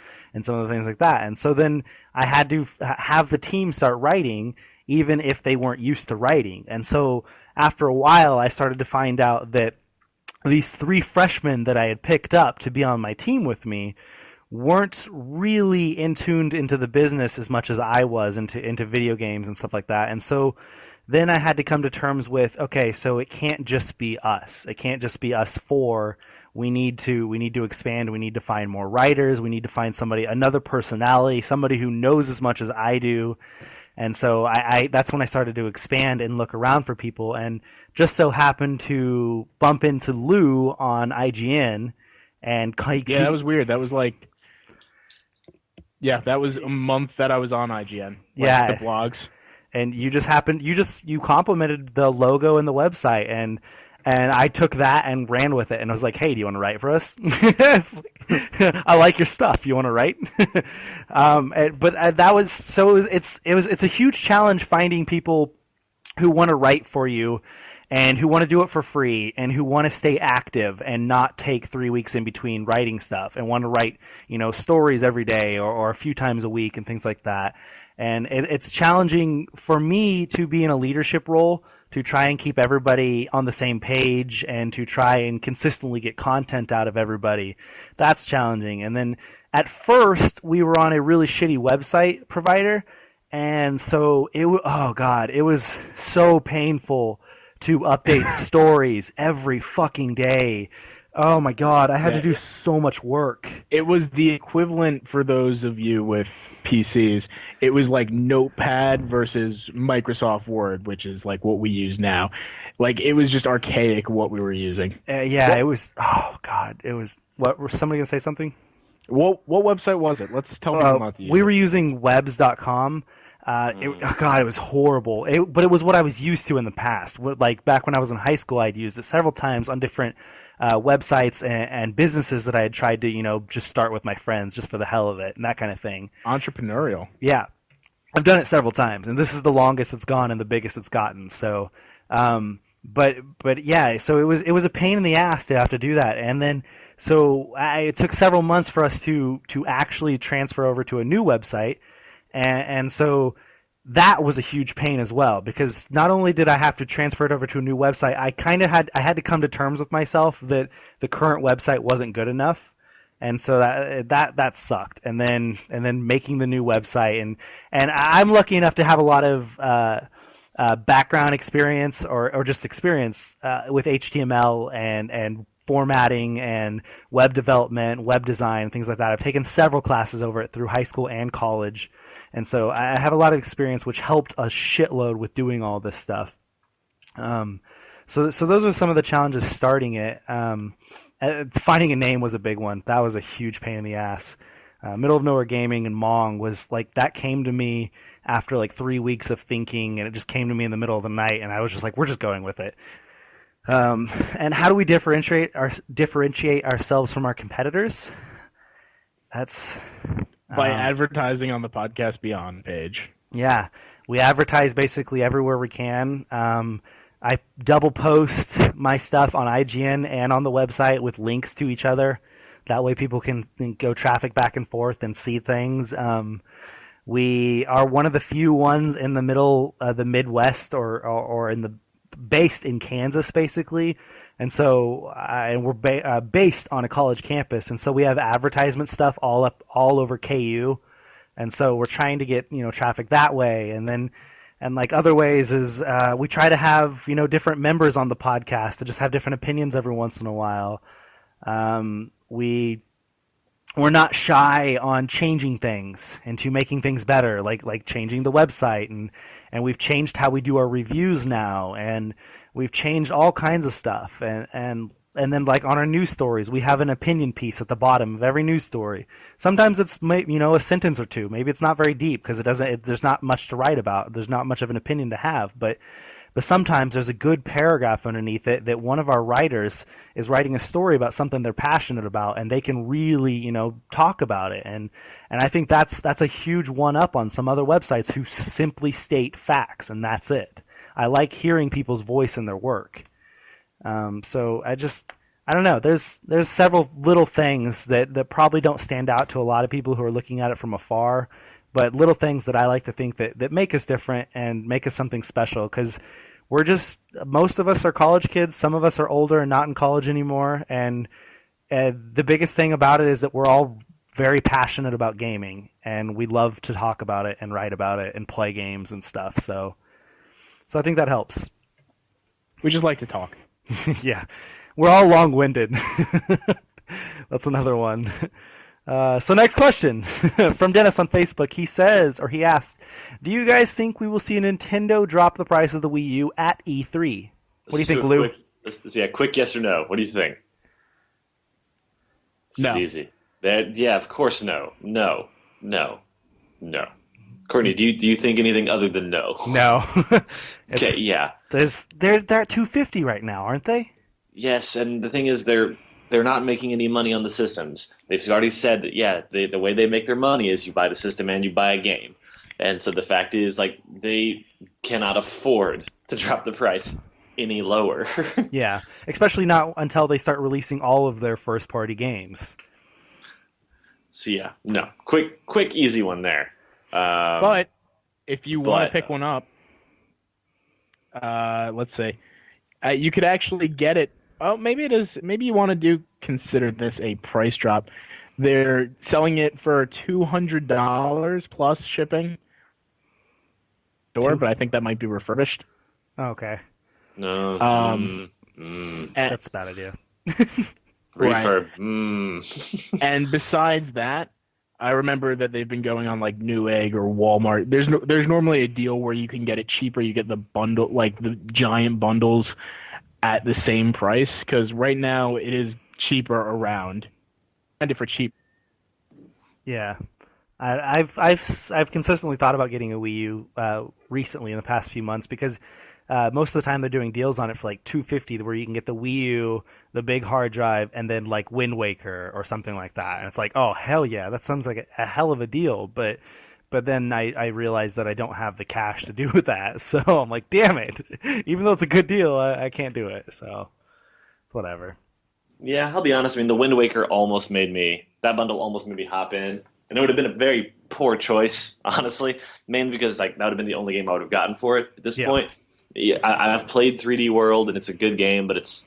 some of the things like that. And so then I had to have the team start writing, even if they weren't used to writing. And so after a while, I started to find out that these 3 freshmen that I had picked up to be on my team with me weren't really tuned into the business as much as I was into video games and stuff like that. And so then I had to come to terms with, okay, so it can't just be us. It can't just be us 4. We need to expand. We need to find more writers. We need to find another personality, somebody who knows as much as I do. And so I that's when I started to expand and look around for people, and just so happened to bump into Lou on IGN. And yeah, that was weird. That was like, yeah, that was a month that I was on IGN. Yeah, the blogs. And you complimented the logo and the website, and I took that and ran with it, and I was like, hey, do you want to write for us? I like your stuff. You want to write? But that was so. It's a huge challenge finding people who want to write for you, and who want to do it for free, and who want to stay active and not take 3 weeks in between writing stuff, and want to write stories every day or a few times a week and things like that. And it's challenging for me to be in a leadership role, to try and keep everybody on the same page and to try and consistently get content out of everybody. That's challenging. And then at first we were on a really shitty website provider, and so it was so painful to update stories every fucking day. Oh my God, I had to do so much work. It was the equivalent for those of you with PCs. It was like Notepad versus Microsoft Word, which is like what we use now. Like, it was just archaic what we were using. It was, oh God, it was, what, was somebody going to say something? What website was it? Let's tell people not to use we it. were using webs.com. God, it was horrible. But it was what I was used to in the past. Like back when I was in high school, I'd used it several times on different websites and businesses that I had tried to, just start with my friends just for the hell of it and that kind of thing. Entrepreneurial. Yeah, I've done it several times, and this is the longest it's gone and the biggest it's gotten. So, but yeah, so it was a pain in the ass to have to do that, and then it took several months for us to actually transfer over to a new website. And so that was a huge pain as well, because not only did I have to transfer it over to a new website, I had to come to terms with myself that the current website wasn't good enough, and so that sucked. And then making the new website, and I'm lucky enough to have a lot of background experience or just experience with HTML and formatting and web development, web design, things like that. I've taken several classes over it through high school and college. And so I have a lot of experience, which helped a shitload with doing all this stuff. So those were some of the challenges starting it. Finding a name was a big one. That was a huge pain in the ass. Middle of Nowhere Gaming and MONG was like, that came to me after like 3 weeks of thinking, and it just came to me in the middle of the night, and I was just like, we're just going with it. And how do we differentiate ourselves from our competitors? That's by advertising on the Podcast Beyond page. Yeah, we advertise basically everywhere we can. I double post my stuff on IGN and on the website with links to each other. That way people can go traffic back and forth and see things. We are one of the few ones in the middle, the Midwest, or in the based in Kansas, basically. And so and we're based on a college campus, and so we have advertisement stuff all over KU, and so we're trying to get traffic that way. And like other ways is we try to have different members on the podcast to just have different opinions every once in a while. We're not shy on changing things and to making things better, like changing the website, and we've changed how we do our reviews now, and we've changed all kinds of stuff, and then like on our news stories, we have an opinion piece at the bottom of every news story. Sometimes it's a sentence or two. Maybe it's not very deep because there's not much to write about. There's not much of an opinion to have, but sometimes there's a good paragraph underneath it that one of our writers is writing a story about something they're passionate about, and they can really talk about it. And I think that's a huge one up on some other websites who simply state facts and that's it. I like hearing people's voice in their work. So I don't know. There's several little things that probably don't stand out to a lot of people who are looking at it from afar, but little things that I like to think that make us different and make us something special, because most of us are college kids. Some of us are older and not in college anymore. And the biggest thing about it is that we're all very passionate about gaming, and we love to talk about it and write about it and play games and stuff. So I think that helps. We just like to talk. Yeah, we're all long-winded. That's another one. So next question from Dennis on Facebook. He asked, do you guys think we will see Nintendo drop the price of the Wii U at E3? What do you think, Lou? Quick yes or no. What do you think? This is easy. Yeah, of course no. No. Courtney, do you think anything other than no? No. Okay, yeah. They're at $250 right now, aren't they? Yes, and the thing is they're not making any money on the systems. They've already said that, the way they make their money is you buy the system and you buy a game. And so the fact is, they cannot afford to drop the price any lower. Yeah, especially not until they start releasing all of their first-party games. So yeah, no. Quick, easy one there. But if you want to pick one up, let's say, you could actually get it. Oh, maybe it is. Maybe you want to consider this a price drop. They're selling it for $200 plus shipping. But I think that might be refurbished. Okay. No. That's a bad idea. Refurb. Right. And besides that, I remember that they've been going on like Newegg or Walmart. There's normally a deal where you can get it cheaper. You get the bundle, like the giant bundles, at the same price, because right now it is cheaper around, and for cheap. Yeah. I've consistently thought about getting a Wii U recently in the past few months because most of the time they're doing deals on it for like $250, where you can get the Wii U, the big hard drive, and then like Wind Waker or something like that. And it's like, oh hell yeah, that sounds like a hell of a deal. But then I realized that I don't have the cash to do with that, so I'm like, damn it. Even though it's a good deal, I can't do it. So it's whatever. Yeah, I'll be honest. I mean, the Wind Waker that bundle almost made me hop in. And it would have been a very poor choice, honestly, mainly because like that would have been the only game I would have gotten for it at this point. Yeah, I've played 3D World, and it's a good game, but it's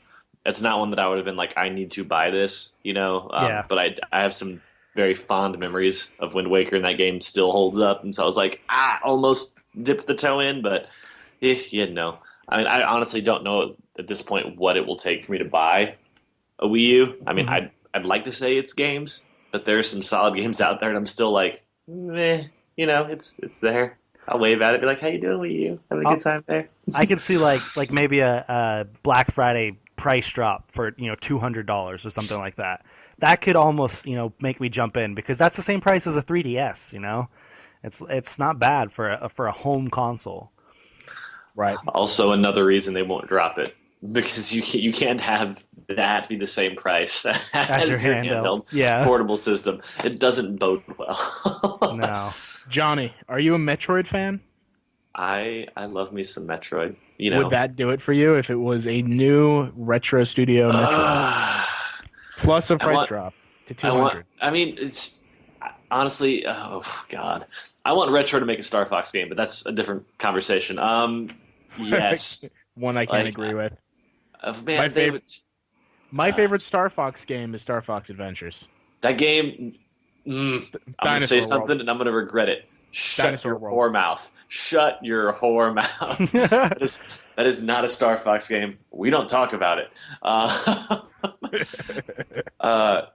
not one that I would have been like, I need to buy this, you know? But I have some very fond memories of Wind Waker, and that game still holds up. And so I was like, almost dipped the toe in, but no. I mean, I honestly don't know at this point what it will take for me to buy a Wii U. I mean, I'd like to say it's games, but there are some solid games out there, and I'm still like, it's there. I'll wave at it, be like, "How you doing, Wii U? Having a good time there?" I could see like maybe a Black Friday price drop for $200 or something like that. That could almost make me jump in, because that's the same price as a 3DS. It's not bad for a home console. Right. Also, another reason they won't drop it, because you can't have that be the same price as your handheld portable system. It doesn't bode well. No. Johnny, are you a Metroid fan? I love me some Metroid. Would that do it for you if it was a new Retro Studio Metroid? Plus a price drop to $200. I mean, it's honestly, oh god, I want Retro to make a Star Fox game, but that's a different conversation. Yes, one I can't agree with. Man, my favorite Star Fox game is Star Fox Adventures. That game, I'm going to say something and I'm going to regret it. Shut your whore mouth. Shut your whore mouth. that is not a Star Fox game. We don't talk about it.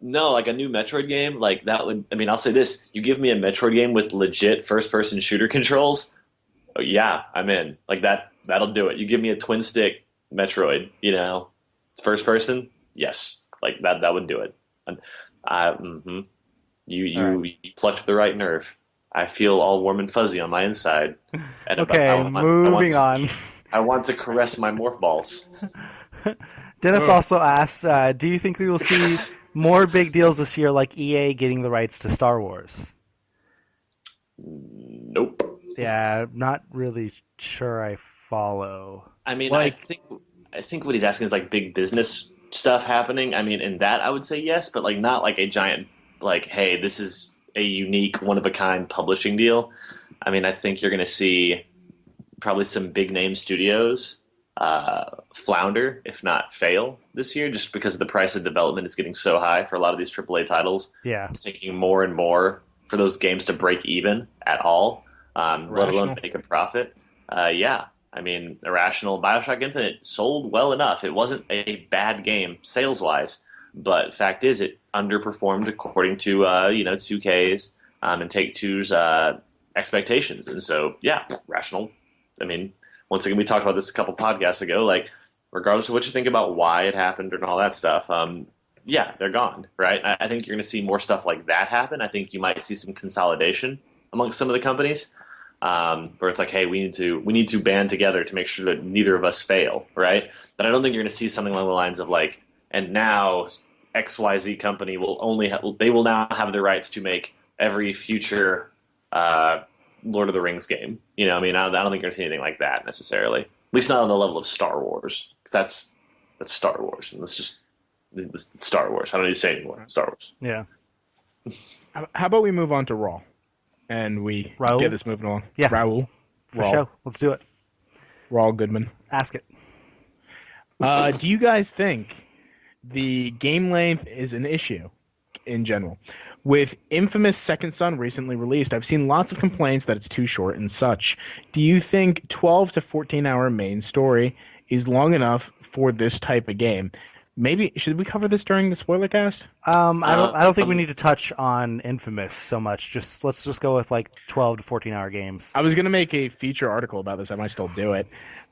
No, like a new Metroid game, like that would, I mean, I'll say this. You give me a Metroid game with legit first-person shooter controls, oh, yeah, I'm in. Like that'll do it. You give me a twin-stick Metroid, first person, yes. Like that would do it. And you plucked the right nerve. I feel all warm and fuzzy on my inside. And moving on. I want to caress my morph balls. Dennis also asks, do you think we will see more big deals this year, like EA getting the rights to Star Wars? Nope. Yeah, not really sure I follow. I mean, I think what he's asking is like big business stuff happening. I mean, in that I would say yes, but like not like a giant, like, hey, this is a unique, one-of-a-kind publishing deal. I mean, I think you're going to see probably some big-name studios flounder, if not fail, this year, just because the price of development is getting so high for a lot of these AAA titles. Yeah. It's taking more and more for those games to break even at all, let alone make a profit. Yeah. I mean, Irrational, BioShock Infinite sold well enough. It wasn't a bad game sales-wise, but fact is it underperformed according to 2K's and Take-Two's expectations. And so, yeah, Rational. I mean, once again, we talked about this a couple podcasts ago. Like, regardless of what you think about why it happened and all that stuff, yeah, they're gone, right? I think you're going to see more stuff like that happen. I think you might see some consolidation amongst some of the companies, where it's like, hey, we need to band together to make sure that neither of us fail, right? But I don't think you're going to see something along the lines of like, and now XYZ company will now have the rights to make every future Lord of the Rings game. I mean, I don't think you're going to see anything like that necessarily. At least not on the level of Star Wars, because that's Star Wars, and it's Star Wars. I don't need to say anymore. Star Wars. Yeah. How about we move on to Raw, and we get this moving along? Yeah. Raul. For sure. Let's do it. Raul Goodman. Ask it. Do you guys think the game length is an issue in general? With Infamous Second Son recently released, I've seen lots of complaints that it's too short and such. Do you think 12 to 14-hour main story is long enough for this type of game? Maybe should we cover this during the spoiler cast? I don't think we need to touch on Infamous so much. Let's just go with like 12 to 14-hour games. I was gonna make a feature article about this. I might still do it,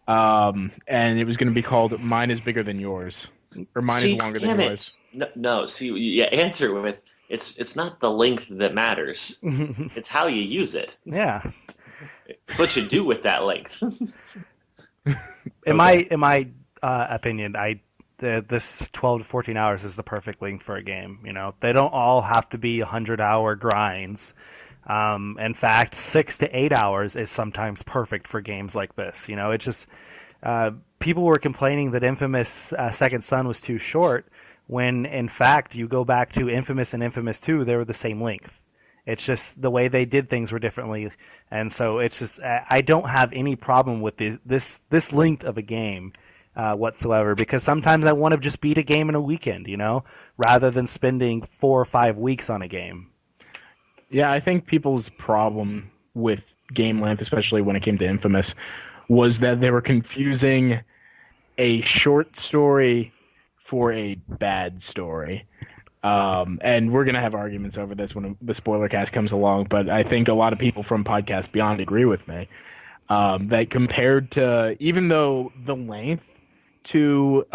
and it was gonna be called "Mine is Bigger Than Yours," or "Mine is Longer Than Yours." No. See, you answer with it's not the length that matters. It's how you use it. Yeah. It's what you do with that length. In my opinion, this 12 to 14 hours is the perfect length for a game. You know, they don't all have to be 100-hour grinds. In fact, 6 to 8 hours is sometimes perfect for games like this. You know, it's just people were complaining that Infamous Second Son was too short, when in fact you go back to Infamous and Infamous 2, they were the same length. It's just the way they did things were differently, and so it's just I don't have any problem with this length of a game whatsoever, because sometimes I want to just beat a game in a weekend, you know, rather than spending 4 or 5 weeks on a game. Yeah, I think people's problem with game length, especially when it came to Infamous, was that they were confusing a short story for a bad story. And we're going to have arguments over this when the spoiler cast comes along, but I think a lot of people from Podcast Beyond agree with me that compared to, even though the length to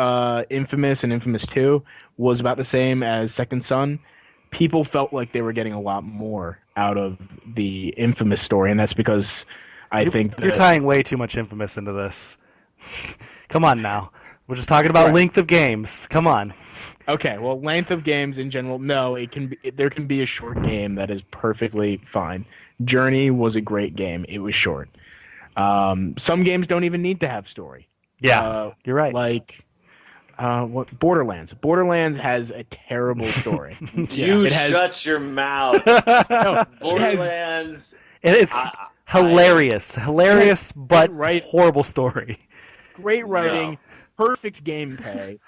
Infamous and Infamous 2 was about the same as Second Son, people felt like they were getting a lot more out of the Infamous story, and that's because I think you're tying way too much Infamous into this. Come on now. We're just talking about length of games. Come on. Okay, well, length of games in general, no, there can be a short game that is perfectly fine. Journey was a great game. It was short. Some games don't even need to have story. Yeah, you're right. Like what Borderlands. Borderlands has a terrible story. Shut your mouth. No, Borderlands. It's hilarious, but horrible story. Great writing, perfect gameplay,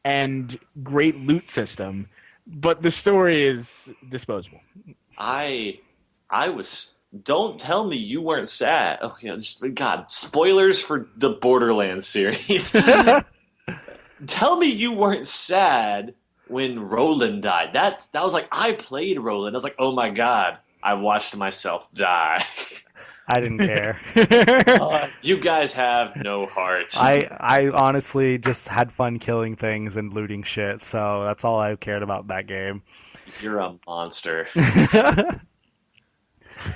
and great loot system, but the story is disposable. Don't tell me you weren't sad. Oh, you know, God, spoilers for the Borderlands series. Tell me you weren't sad when Roland died. That was like, I played Roland. I was like, oh my God, I watched myself die. I didn't care. You guys have no heart. I honestly just had fun killing things and looting shit, so that's all I cared about that game. You're a monster.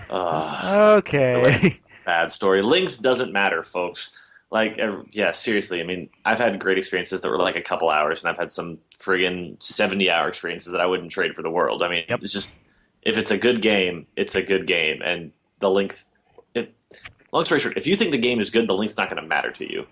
Okay. Bad story. Length doesn't matter, folks. Like, yeah, seriously. I mean, I've had great experiences that were like a couple hours, and I've had some friggin' 70-hour experiences that I wouldn't trade for the world. I mean, It's just, if it's a good game, it's a good game, and the length. Long story short, if you think the game is good, the length's not going to matter to you.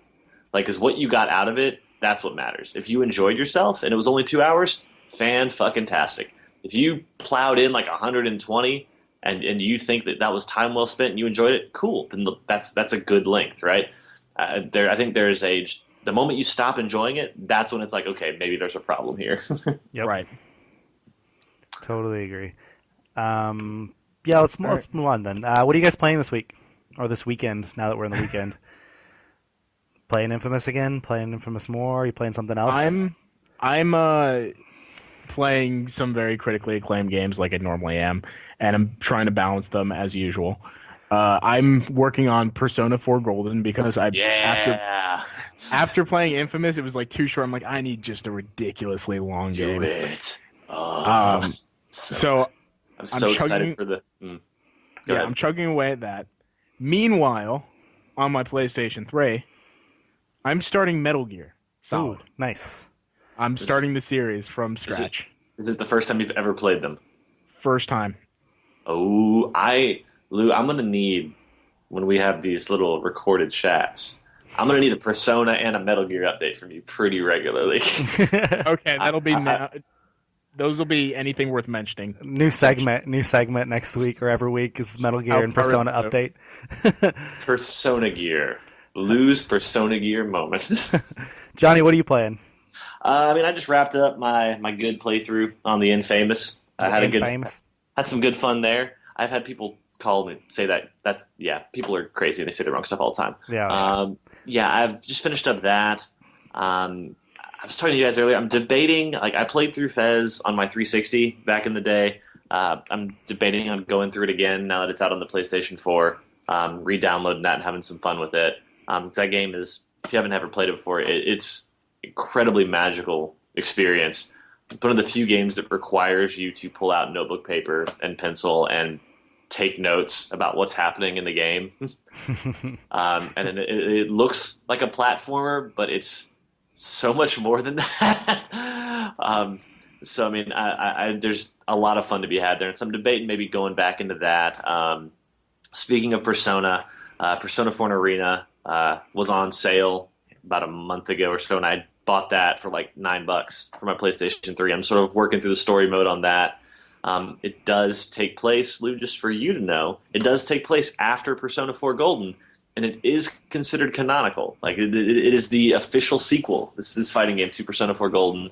Like, because what you got out of it, that's what matters. If you enjoyed yourself and it was only 2 hours, fan-fucking-tastic. If you plowed in like 120 and you think that was time well spent and you enjoyed it, cool. Then that's a good length, right? I think there's the moment you stop enjoying it, that's when it's like, okay, maybe there's a problem here. Yep. Right. Totally agree. Yeah, let's move on then. What are you guys playing this week? Or this weekend, now that we're in the weekend? Playing Infamous again? Playing Infamous more? Are you playing something else? I'm playing some very critically acclaimed games like I normally am, and I'm trying to balance them as usual. I'm working on Persona 4 Golden because after playing Infamous, it was like too short. I'm like, I need just a ridiculously long game. Do it. So I'm so excited for the. Go ahead. I'm chugging away at that. Meanwhile, on my PlayStation 3, I'm starting Metal Gear Solid. Ooh, nice. I'm starting the series from scratch. Is it the first time you've ever played them? First time. Oh, Lou, I'm going to need, when we have these little recorded chats, I'm going to need a Persona and a Metal Gear update from you pretty regularly. Okay, that'll be now. Those will be anything worth mentioning. New segment next week or every week is Metal Gear and Persona update. Persona Gear. Lou's Persona Gear moment. Johnny, what are you playing? I mean, I just wrapped up my good playthrough on the Infamous. I had some good fun there. I've had people call me, say that's people are crazy. They say the wrong stuff all the time. Yeah. I've just finished up that. I was talking to you guys earlier. I'm debating, like, I played through Fez on my 360 back in the day. I'm debating on going through it again now that it's out on the PlayStation 4, re-downloading that and having some fun with it. That game is, if you haven't ever played it before, it's incredibly magical experience. one of the few games that requires you to pull out notebook paper and pencil and take notes about what's happening in the game. And it looks like a platformer, but it's so much more than that. So I mean, there's a lot of fun to be had there, and some debate maybe going back into that. Speaking of Persona, Persona 4 Arena was on sale about a month ago or so, and I bought that for like $9 for my PlayStation 3. I'm sort of working through the story mode on that. It does take place, Lou, just for you to know, it does take place after Persona 4 Golden, and it is considered canonical. Like it is the official sequel. This is fighting game to Persona 4 Golden.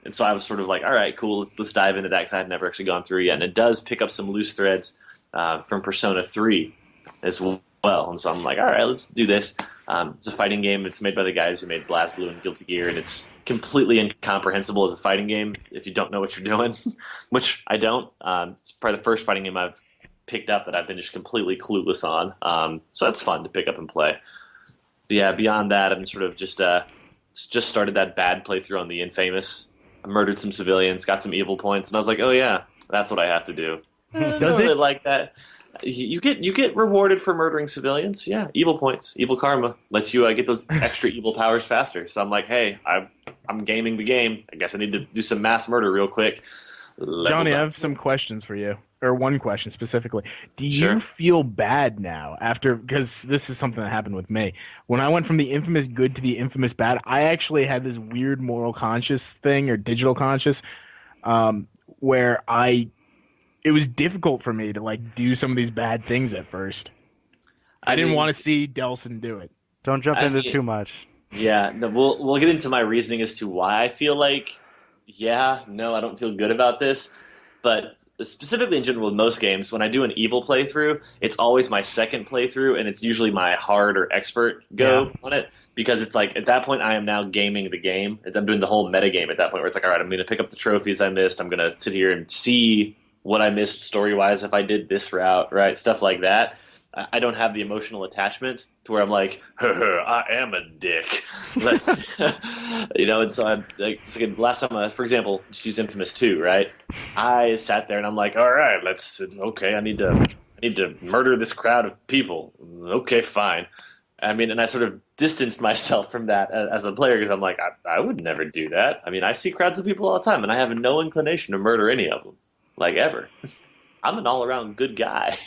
And so I was sort of like, all right, cool, let's dive into that because I had never actually gone through yet. And it does pick up some loose threads from Persona 3 as well. And so I'm like, all right, let's do this. It's a fighting game. It's made by the guys who made BlazBlue and Guilty Gear, and it's completely incomprehensible as a fighting game if you don't know what you're doing, which I don't. It's probably the first fighting game I've picked up that I've been just completely clueless on. So that's fun to pick up and play. But yeah, beyond that, I'm sort of just started that bad playthrough on the Infamous. I murdered some civilians, got some evil points, and I was like, oh yeah, that's what I have to do. Does it like that? You get rewarded for murdering civilians. Yeah, evil points, evil karma lets you get those extra evil powers faster. So I'm like, hey, I'm gaming the game. I guess I need to do some mass murder real quick. Johnny, I have some questions for you, or one question specifically. Do you feel bad now after? Because this is something that happened with me. When I went from the infamous good to the infamous bad, I actually had this weird moral conscious thing or digital conscious, where it was difficult for me to like do some of these bad things at first. I didn't want to see Delson do it. Don't jump into too much. Yeah, no, we'll get into my reasoning as to why I feel like, I don't feel good about this. But specifically in general with most games, when I do an evil playthrough, it's always my second playthrough, and it's usually my hard or expert go on it. Because it's like, at that point, I am now gaming the game. I'm doing the whole meta game at that point, where it's like, all right, I'm going to pick up the trophies I missed. I'm going to sit here and see what I missed story-wise if I did this route, right? Stuff like that. I don't have the emotional attachment to where I'm like, I am a dick. Let's, and so last time, for example, just use Infamous 2, right? I sat there and I'm like, all right, I need to murder this crowd of people. Okay, fine. I mean, and I sort of distanced myself from that as a player because I'm like, I would never do that. I mean, I see crowds of people all the time, and I have no inclination to murder any of them. Like, ever. I'm an all-around good guy.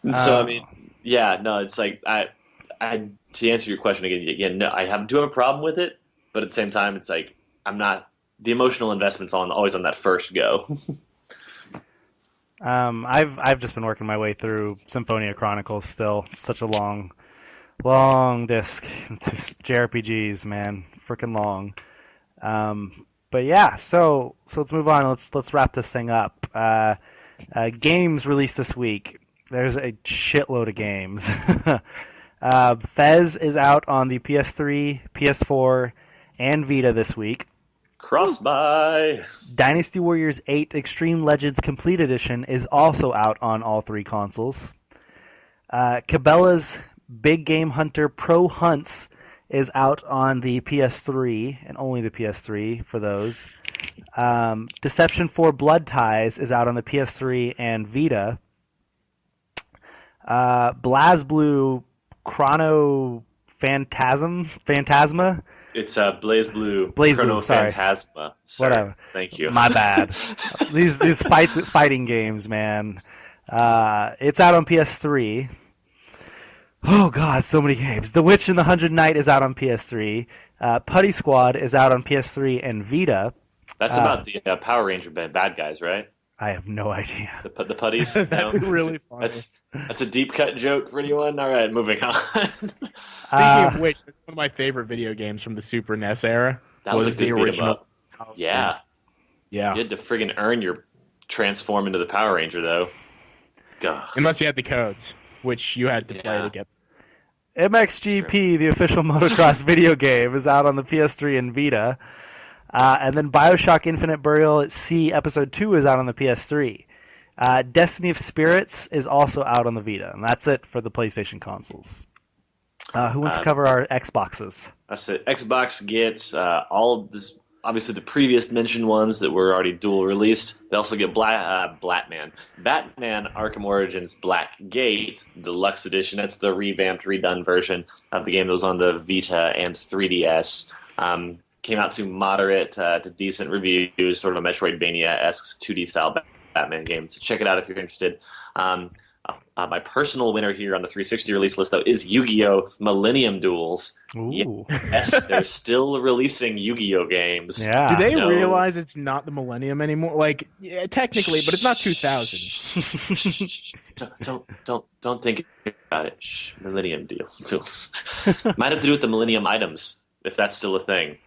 And so, I mean, it's like, I to answer your question again, no, I do have a problem with it, but at the same time, it's like, the emotional investment's always on that first go. I've just been working my way through Symphonia Chronicles still. It's such a long disc. JRPGs, man. Freaking long. But yeah, so let's move on. Let's wrap this thing up. Games released this week. There's a shitload of games. Fez is out on the PS3, PS4, and Vita this week. Cross-buy! Dynasty Warriors 8 Extreme Legends Complete Edition is also out on all three consoles. Cabela's Big Game Hunter Pro Hunts is out on the PS3, and only the PS3 for those. Deception 4 Blood Ties is out on the PS3 and Vita. BlazBlue Chrono Phantasma. It's BlazBlue Chrono sorry. Phantasma. Sorry. Whatever. Thank you. My bad. these fighting games, man. It's out on PS3. Oh god, so many games. The Witch and the 100 Knight is out on PS3. Putty Squad is out on PS3 and Vita. That's about the Power Ranger bad guys, right? I have no idea. The putties? That's really funny. That's a deep cut joke for anyone? All right, moving on. Speaking of which, that's one of my favorite video games from the Super NES era. That was a good the original. Yeah. Yeah. You had to friggin' earn your transform into the Power Ranger, though. God. Unless you had the codes, which you had to play to get. MXGP, the official motocross video game, is out on the PS3 and Vita. And then Bioshock Infinite Burial at Sea Episode 2 is out on the PS3. Destiny of Spirits is also out on the Vita. And that's it for the PlayStation consoles. Who wants to cover our Xboxes? That's it. Xbox gets all obviously the previous mentioned ones that were already dual released. They also get Batman Arkham Origins Black Gate Deluxe Edition. That's the revamped, redone version of the game that was on the Vita and 3DS. Came out to moderate to decent reviews, sort of a Metroidvania-esque 2D style Batman game. So check it out if you're interested. My personal winner here on the 360 release list, though, is Yu-Gi-Oh! Millennium Duels. Ooh. Yes, they're still releasing Yu-Gi-Oh! Games. Yeah. Do they realize it's not the Millennium anymore? Like, yeah, technically, but it's not 2000. Don't think about it. Millennium Duels. Might have to do with the Millennium items, if that's still a thing.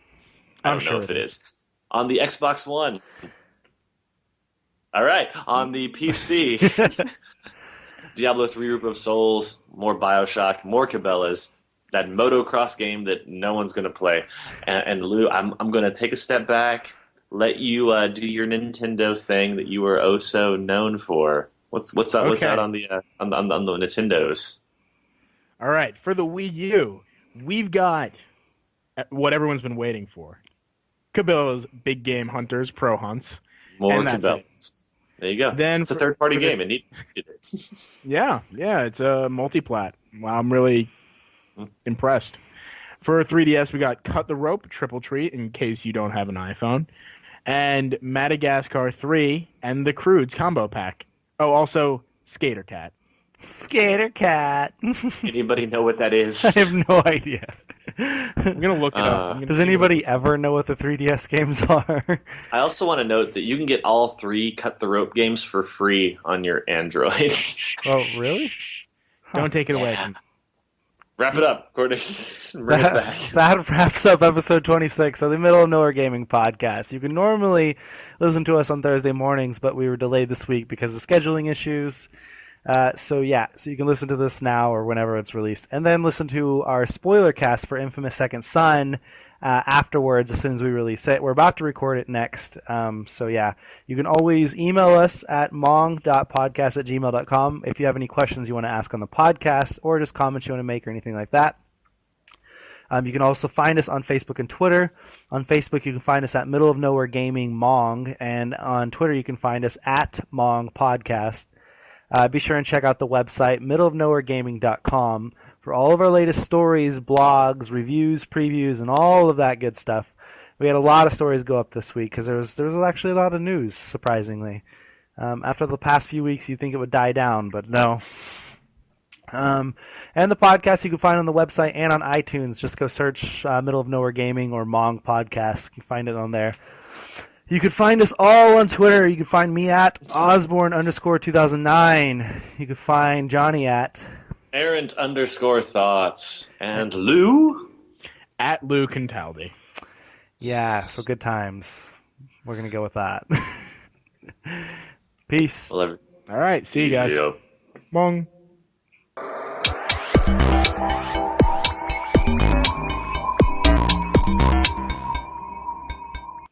I don't know if it is. On the Xbox One. All right. On the PC. Diablo 3 Reaper of Souls, more Bioshock, more Cabela's, that motocross game that no one's going to play. And Lou, I'm going to take a step back, let you do your Nintendo thing that you were oh so known for. What's out on the Nintendos? All right, for the Wii U, we've got what everyone's been waiting for. Cabela's Big Game Hunters Pro Hunts. More Cabela's. There you go. Then it's a third-party game. It needed it. Yeah, it's a multi-plat. Wow, I'm really impressed. For 3DS, we got Cut the Rope Triple Treat, in case you don't have an iPhone, and Madagascar 3 and the Crudes Combo Pack. Oh, also Skater Cat. Skater Cat. Anybody know what that is? I have no idea. I'm going to look it up. Does anybody ever know what the 3DS games are? I also want to note that you can get all 3 Cut the Rope games for free on your Android. Oh, really? Don't take it away from me. Wrap it up, Courtney. Bring us back. That wraps up episode 26 of the Middle of Nowhere Gaming Podcast. You can normally listen to us on Thursday mornings, but we were delayed this week because of scheduling issues. So you can listen to this now or whenever it's released, and then listen to our spoiler cast for Infamous Second Son afterwards as soon as we release it. We're about to record it next. You can always email us at mong.podcast@gmail.com if you have any questions you want to ask on the podcast or just comments you want to make or anything like that. You can also find us on Facebook and Twitter. On Facebook, you can find us at Middle of Nowhere Gaming Mong, and on Twitter, you can find us at Mong Podcast. Be sure and check out the website, middleofnowheregaming.com, for all of our latest stories, blogs, reviews, previews, and all of that good stuff. We had a lot of stories go up this week because there was actually a lot of news, surprisingly. After the past few weeks, you'd think it would die down, but no. And the podcast you can find on the website and on iTunes. Just go search Middle of Nowhere Gaming or Mong Podcast. You can find it on there. You can find us all on Twitter. You can find me at Osborne_2009. You can find Johnny at Errant_thoughts. And Lou? At Lou Cantaldi. Yeah, so good times. We're going to go with that. Peace. All right, see you guys. Yep. Mong.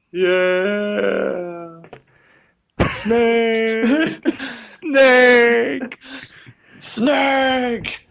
Yeah. Snake. Snake. Snake.